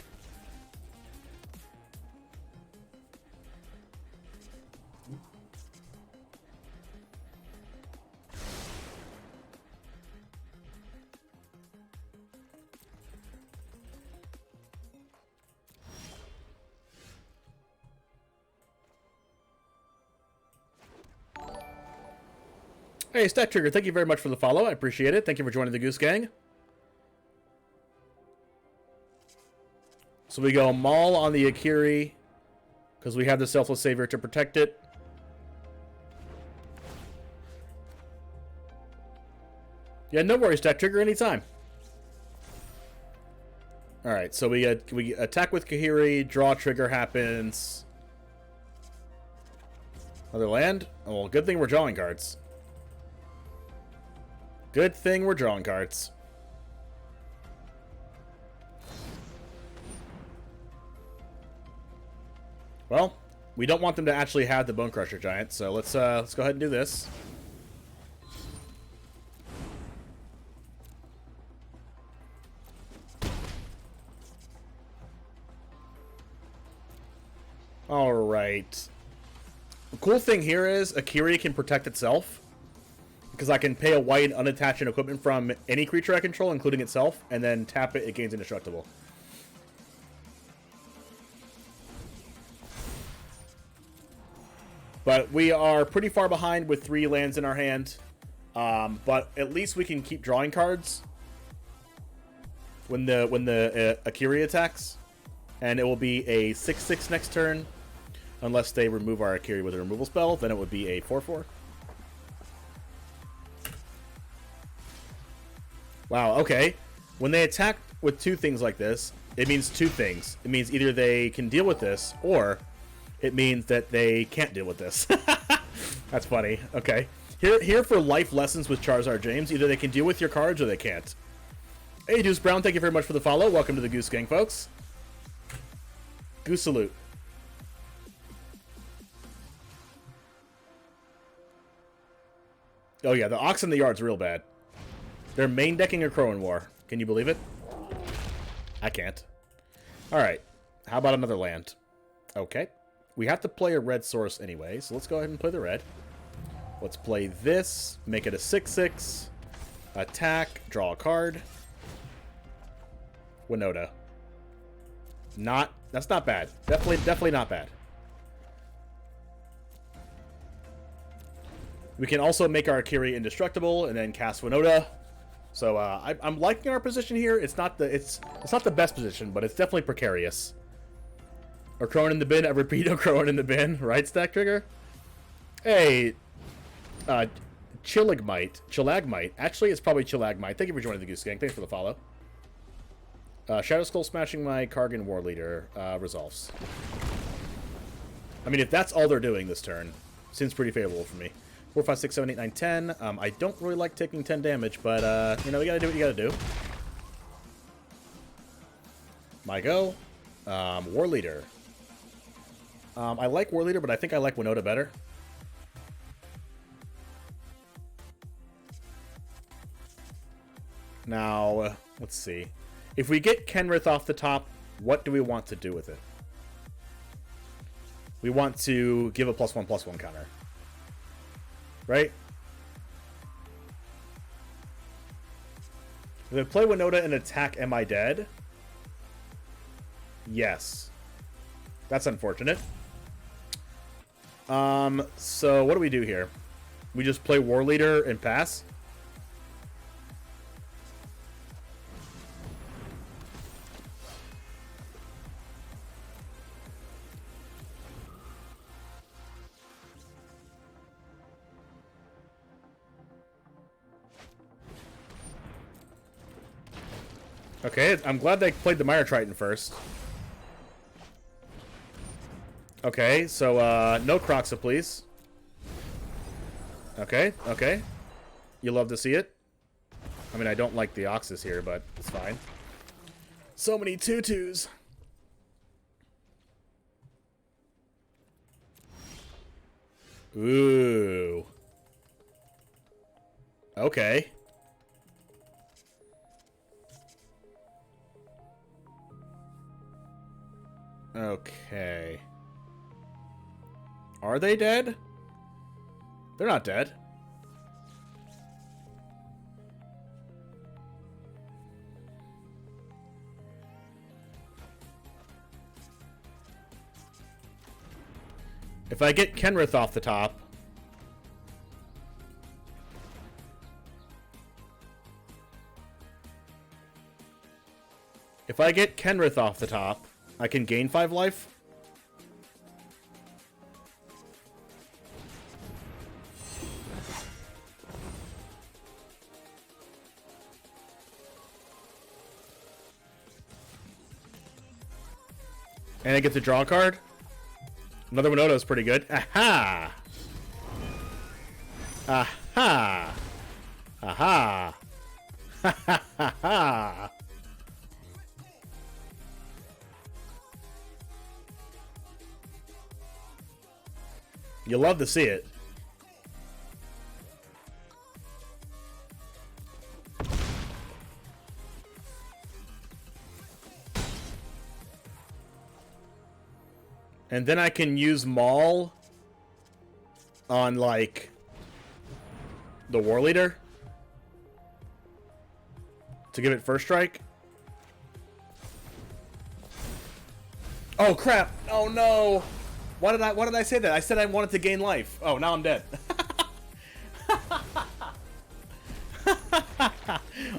Hey, Stat Trigger, thank you very much for the follow. I appreciate it. Thank you for joining the Goose Gang. So we go Maul on the Akiri, because we have the Selfless Savior to protect it. Yeah, no worries, Stat Trigger, anytime. Alright, so we attack with Nahiri, draw trigger happens. Another land? Oh, well, good thing we're drawing cards. Good thing we're drawing cards. Well, we don't want them to actually have the Bone Crusher Giant, so let's go ahead and do this. Alright. The cool thing here is Akiri can protect itself. Because I can pay a white and unattach an equipment from any creature I control, including itself, and then tap it, it gains indestructible. But we are pretty far behind with 3 lands in our hand. But at least we can keep drawing cards when the Akiri attacks. And it will be a 6/6 next turn. Unless they remove our Akiri with a removal spell, then it would be a 4/4. Wow, okay. When they attack with 2 things like this, it means 2 things. It means either they can deal with this, or it means that they can't deal with this. That's funny. Okay. Here for life lessons with Charizard James. Either they can deal with your cards or they can't. Hey, Deuce Brown, thank you very much for the follow. Welcome to the Goose Gang, folks. Goose salute. Oh yeah, the Ox in the Yard's real bad. They're main decking a Crowan War. Can you believe it? I can't. Alright. How about another land? Okay. We have to play a red source anyway, so let's go ahead and play the red. Let's play this. Make it a 6/6. Attack. Draw a card. Winota. That's not bad. Definitely not bad. We can also make our Akiri indestructible and then cast Winota. So I'm liking our position here. It's not the best position, but it's definitely precarious. A Crowan in the bin. I repeat, a Crowan in the bin. Right, Stack Trigger? Hey, Chilagmite. Actually, it's probably Chilagmite. Thank you for joining the Goose Gang. Thanks for the follow. Shadow Skull smashing my Kargan Warleader resolves. I mean, if that's all they're doing this turn, seems pretty favorable for me. 4, 5, 6, 7, 8, 9, 10. I don't really like taking 10 damage, but, you know, you gotta do what you gotta do. My go. Warleader. I like Warleader, but I think I like Winota better. Now, let's see. If we get Kenrith off the top, what do we want to do with it? We want to give a +1/+1 counter. Right? If I play Winota and attack, am I dead? Yes. That's unfortunate. So what do we do here? We just play Warleader and pass? Okay, I'm glad they played the Mire Triton first. Okay, so, no Croxa, please. Okay, okay. You love to see it. I mean, I don't like the Oxus here, but it's fine. So many tutus. Ooh. Okay. Okay. Are they dead? They're not dead. If I get Kenrith off the top, If I get Kenrith off the top, I can gain 5 life. And I get to draw a card. Another Winota is pretty good. Aha! Aha! Aha! Ha ha ha ha! You love to see it. And then I can use Maul on, like, the Warleader to give it first strike. Oh, crap. Oh, no. Why did I say that? I said I wanted to gain life. Oh, now I'm dead.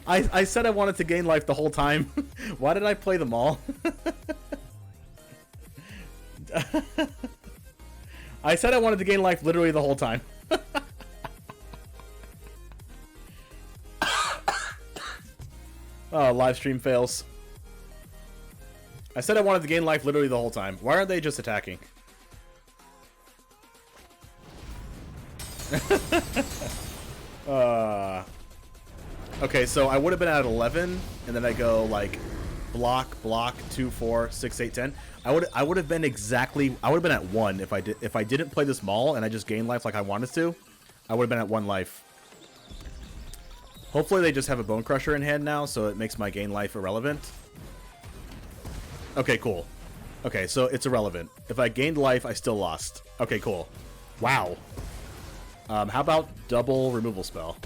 I said I wanted to gain life the whole time. Why did I play the Maul? I said I wanted to gain life literally the whole time. Oh, live stream fails. I said I wanted to gain life literally the whole time. Why aren't they just attacking? Okay, so I would have been at 11, and then I go like block, 2, 4, 6, 8, 10. I would have been exactly. I would have been at 1 if I didn't play this Maul and I just gained life like I wanted to. I would have been at 1 life. Hopefully they just have a Bone Crusher in hand now, so it makes my gain life irrelevant. Okay, cool. Okay, so it's irrelevant. If I gained life, I still lost. Okay, cool. Wow. How about double removal spell?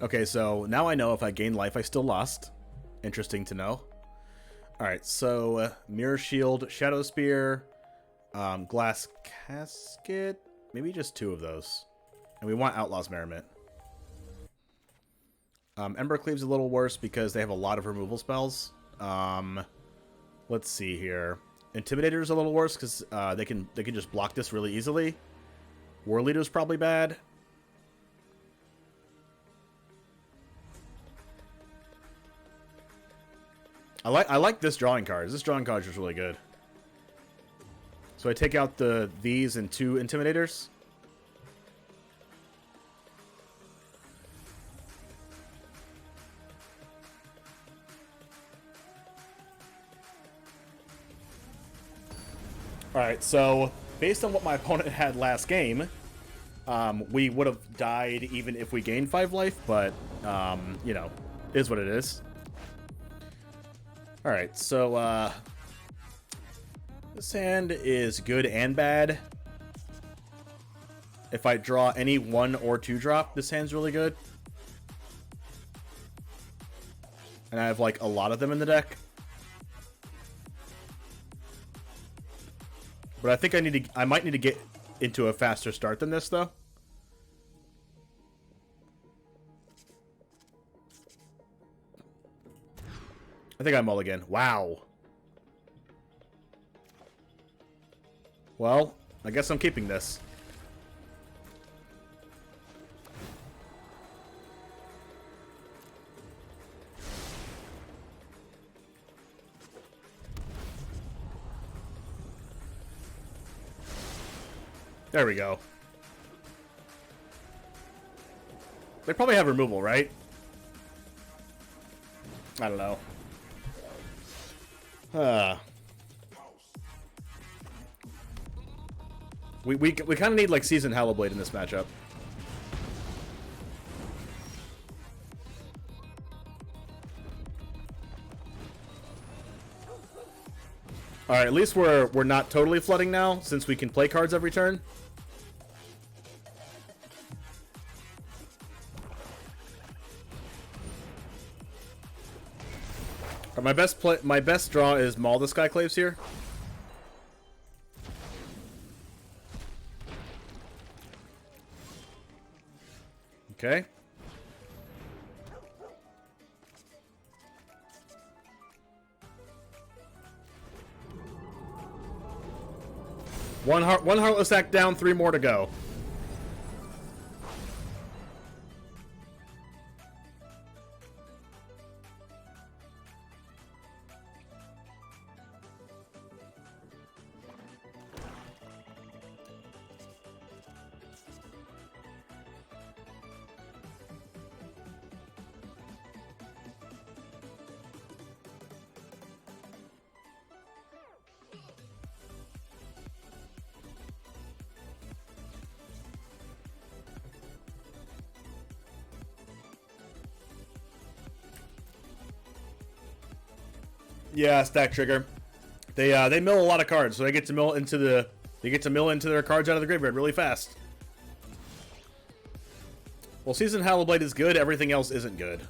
Okay, so now I know if I gain life, I still lost. Interesting to know. Alright, so Mirror Shield, Shadow Spear, Glass Casket, maybe just 2 of those. And we want Outlaw's Merriment. Embercleave's a little worse because they have a lot of removal spells. Let's see here. Intimidator's a little worse because they can just block this really easily. Warleader's probably bad. I like this drawing card. This drawing card is really good. So I take out these and 2 Intimidators. Alright, so based on what my opponent had last game, we would have died even if we gained 5 life, but, you know, is what it is. Alright, so, this hand is good and bad. If I draw any 1 or 2 drop, this hand's really good. And I have, like, a lot of them in the deck. But I think I might need to get into a faster start than this, though. I think I mulligan. Wow. Well, I guess I'm keeping this. There we go. They probably have removal, right? I don't know. We kind of need like Seasoned Hallowblade in this matchup. All right, at least we're not totally flooding now, since we can play cards every turn. My best draw is Maul the Skyclaves here. Okay. One Heartless Act down, 3 more to go. Yeah, stack trigger. They mill a lot of cards, so they get to mill into their cards out of the graveyard really fast. Well, Seasoned Hallowblade is good. Everything else isn't good.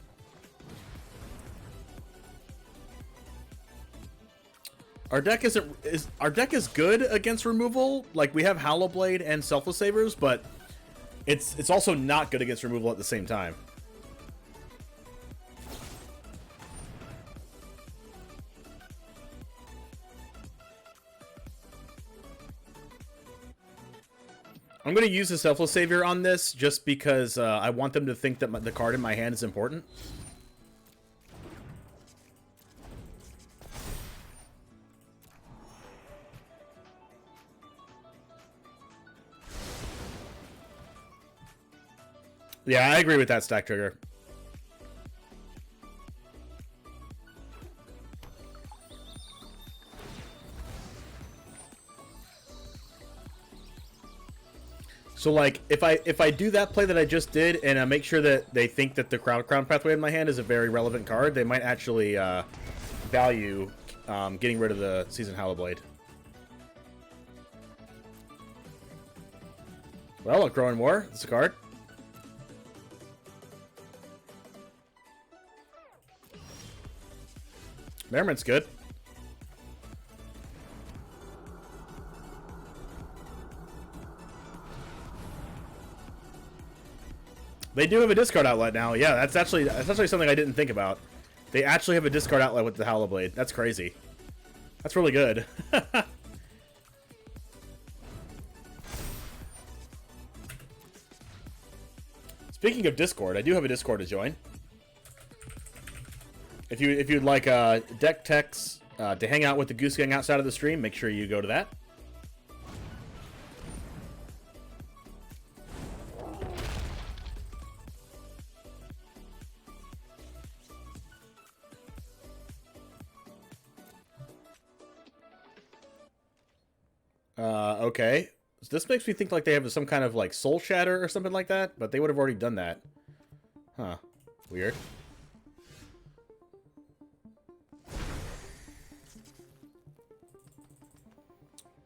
Our deck is good against removal. Like, we have Hallowblade and Selfless Saviors, but it's also not good against removal at the same time. I'm going to use the Selfless Savior on this just because I want them to think that the card in my hand is important. Yeah, I agree with that stack trigger. So, like, if I do that play that I just did, and I make sure that they think that the Cragcrown Pathway in my hand is a very relevant card, they might actually value getting rid of the Seasoned Hallowblade. Well, a Growing War. It's a card. Merriman's good. They do have a discard outlet now. Yeah, that's actually something I didn't think about. They actually have a discard outlet with the Hallowblade. That's crazy. That's really good. Speaking of Discord, I do have a Discord to join. If you'd like deck techs to hang out with the Goose Gang outside of the stream, make sure you go to that. Okay. So this makes me think like they have some kind of like soul shatter or something like that, but they would have already done that. Huh. Weird.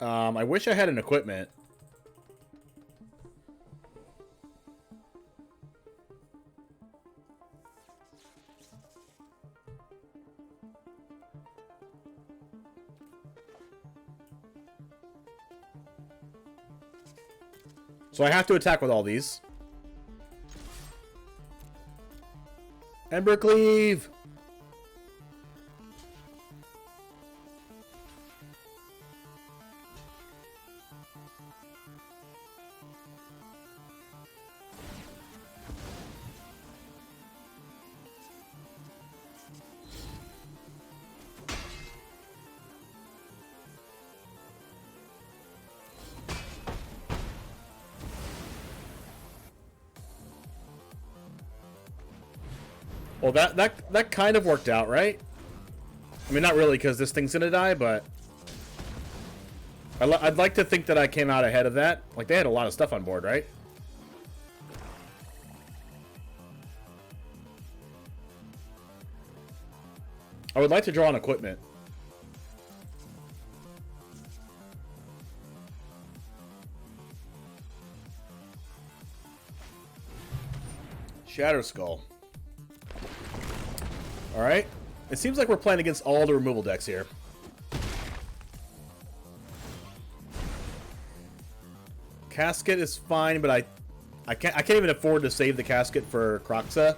I wish I had an equipment. So I have to attack with all these. Embercleave! Well, that kind of worked out, right? I mean, not really, because this thing's gonna die, but I'd like to think that I came out ahead of that. Like, they had a lot of stuff on board, right? I would like to draw on equipment. Shatter Skull. Alright. It seems like we're playing against all the removal decks here. Casket is fine, but I I can't even afford to save the casket for Kroxa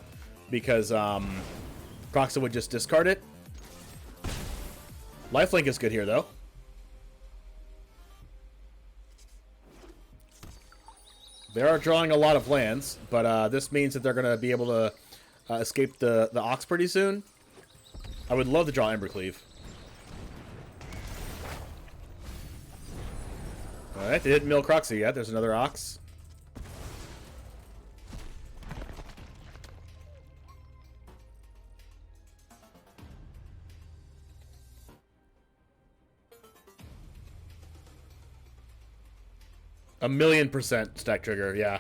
because Kroxa would just discard it. Lifelink is good here though. They are drawing a lot of lands, but this means that they're going to be able to escape the Ox pretty soon. I would love to draw Embercleave. Alright, they didn't mill Kroxa yet. There's another Ox. A 1,000,000% stack trigger, yeah.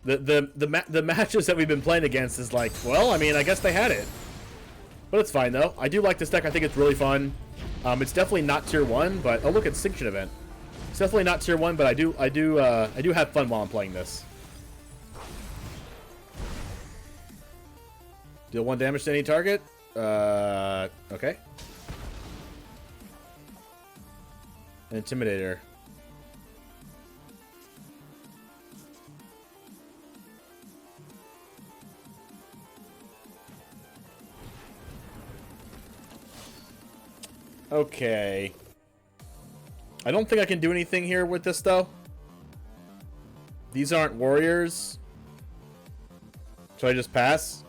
The matches that we've been playing against is like, well, I mean, I guess they had it. But it's fine, though. I do like this deck. I think it's really fun. It's definitely not tier 1, but... Oh, look, it's Extinction Event. It's definitely not tier 1, but I do have fun while I'm playing this. Deal 1 damage to any target. Okay. Intimidator. Okay. I don't think I can do anything here with this, though. These aren't warriors. Should I just pass?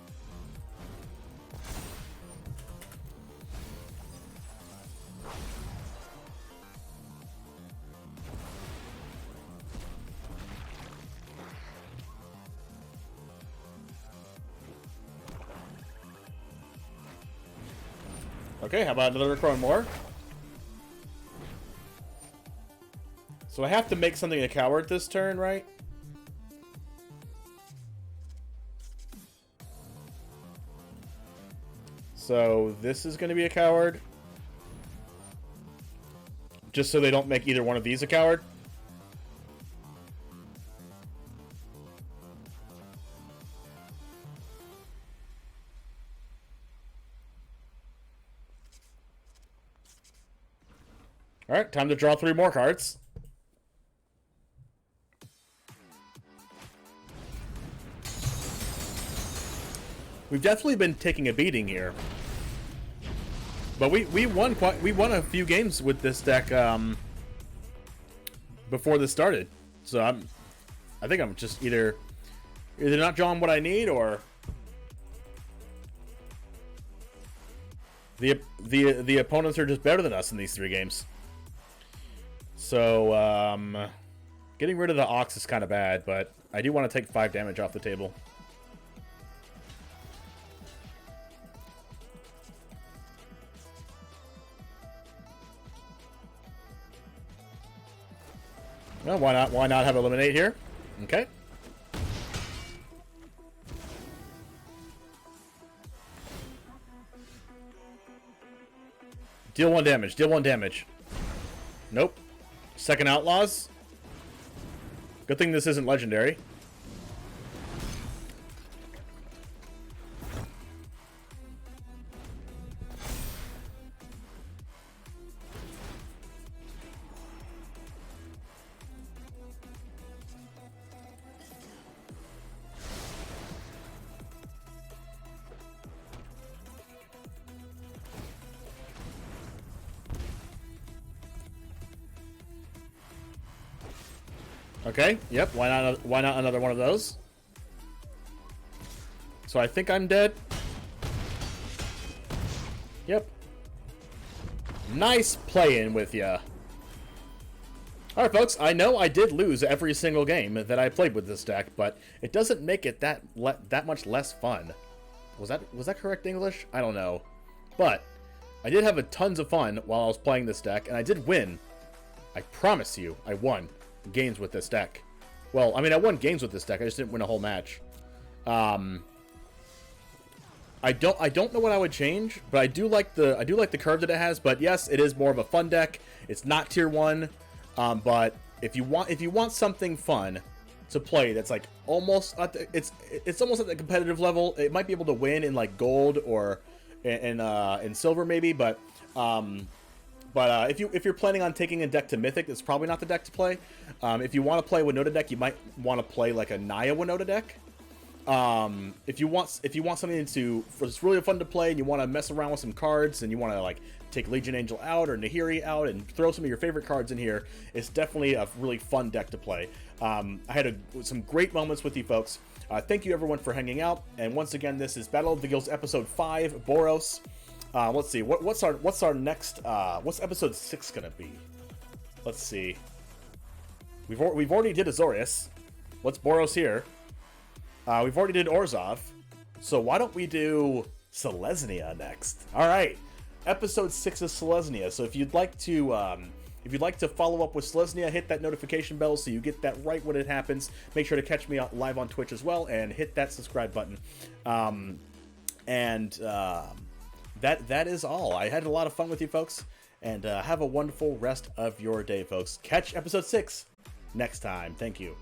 Okay, how about another Crone more? So I have to make something a coward this turn, right? So this is going to be a coward. Just so they don't make either one of these a coward. Alright, time to draw 3 more cards. We've definitely been taking a beating here. But we won a few games with this deck before this started. So I think I'm just either not drawing what I need, or the opponents are just better than us in these 3 games. So, getting rid of the Ox is kind of bad, but I do want to take 5 damage off the table. Well, why not? Why not have Eliminate here? Okay. Deal 1 damage. Deal 1 damage. Nope. Second Outlaws. Good thing this isn't legendary. Okay, yep, why not another one of those? So I think I'm dead. Yep. Nice playing with ya. Alright folks, I know I did lose every single game that I played with this deck, but it doesn't make it that much less fun. Was that correct English? I don't know. But I did have tons of fun while I was playing this deck, and I did win. I promise you, I won games with this deck. Well, I mean, I won games with this deck. I just didn't win a whole match. I don't know what I would change, but I do like the curve that it has. But yes, it is more of a fun deck. It's not tier 1, but if you want something fun to play, that's like almost at the, it's almost at the competitive level. It might be able to win in like gold or in silver maybe, but But if you're planning on taking a deck to Mythic, it's probably not the deck to play. If you want to play a Winota deck, you might want to play like a Naya Winota deck. If you want something it's really fun to play and you want to mess around with some cards and you want to like take Legion Angel out or Nahiri out and throw some of your favorite cards in here, it's definitely a really fun deck to play. I had some great moments with you folks. Thank you everyone for hanging out. And once again, this is Battle of the Guilds episode 5, Boros. Let's see, what's our next, what's episode 6 gonna be? Let's see. We've already did Azorius. What's Boros here? We've already did Orzhov. So why don't we do Selesnya next? All right, episode 6 is Selesnya. So if you'd like to follow up with Selesnya, hit that notification bell so you get that right when it happens. Make sure to catch me live on Twitch as well and hit that subscribe button. That is all. I had a lot of fun with you folks, and have a wonderful rest of your day, folks. Catch episode 6 next time. Thank you.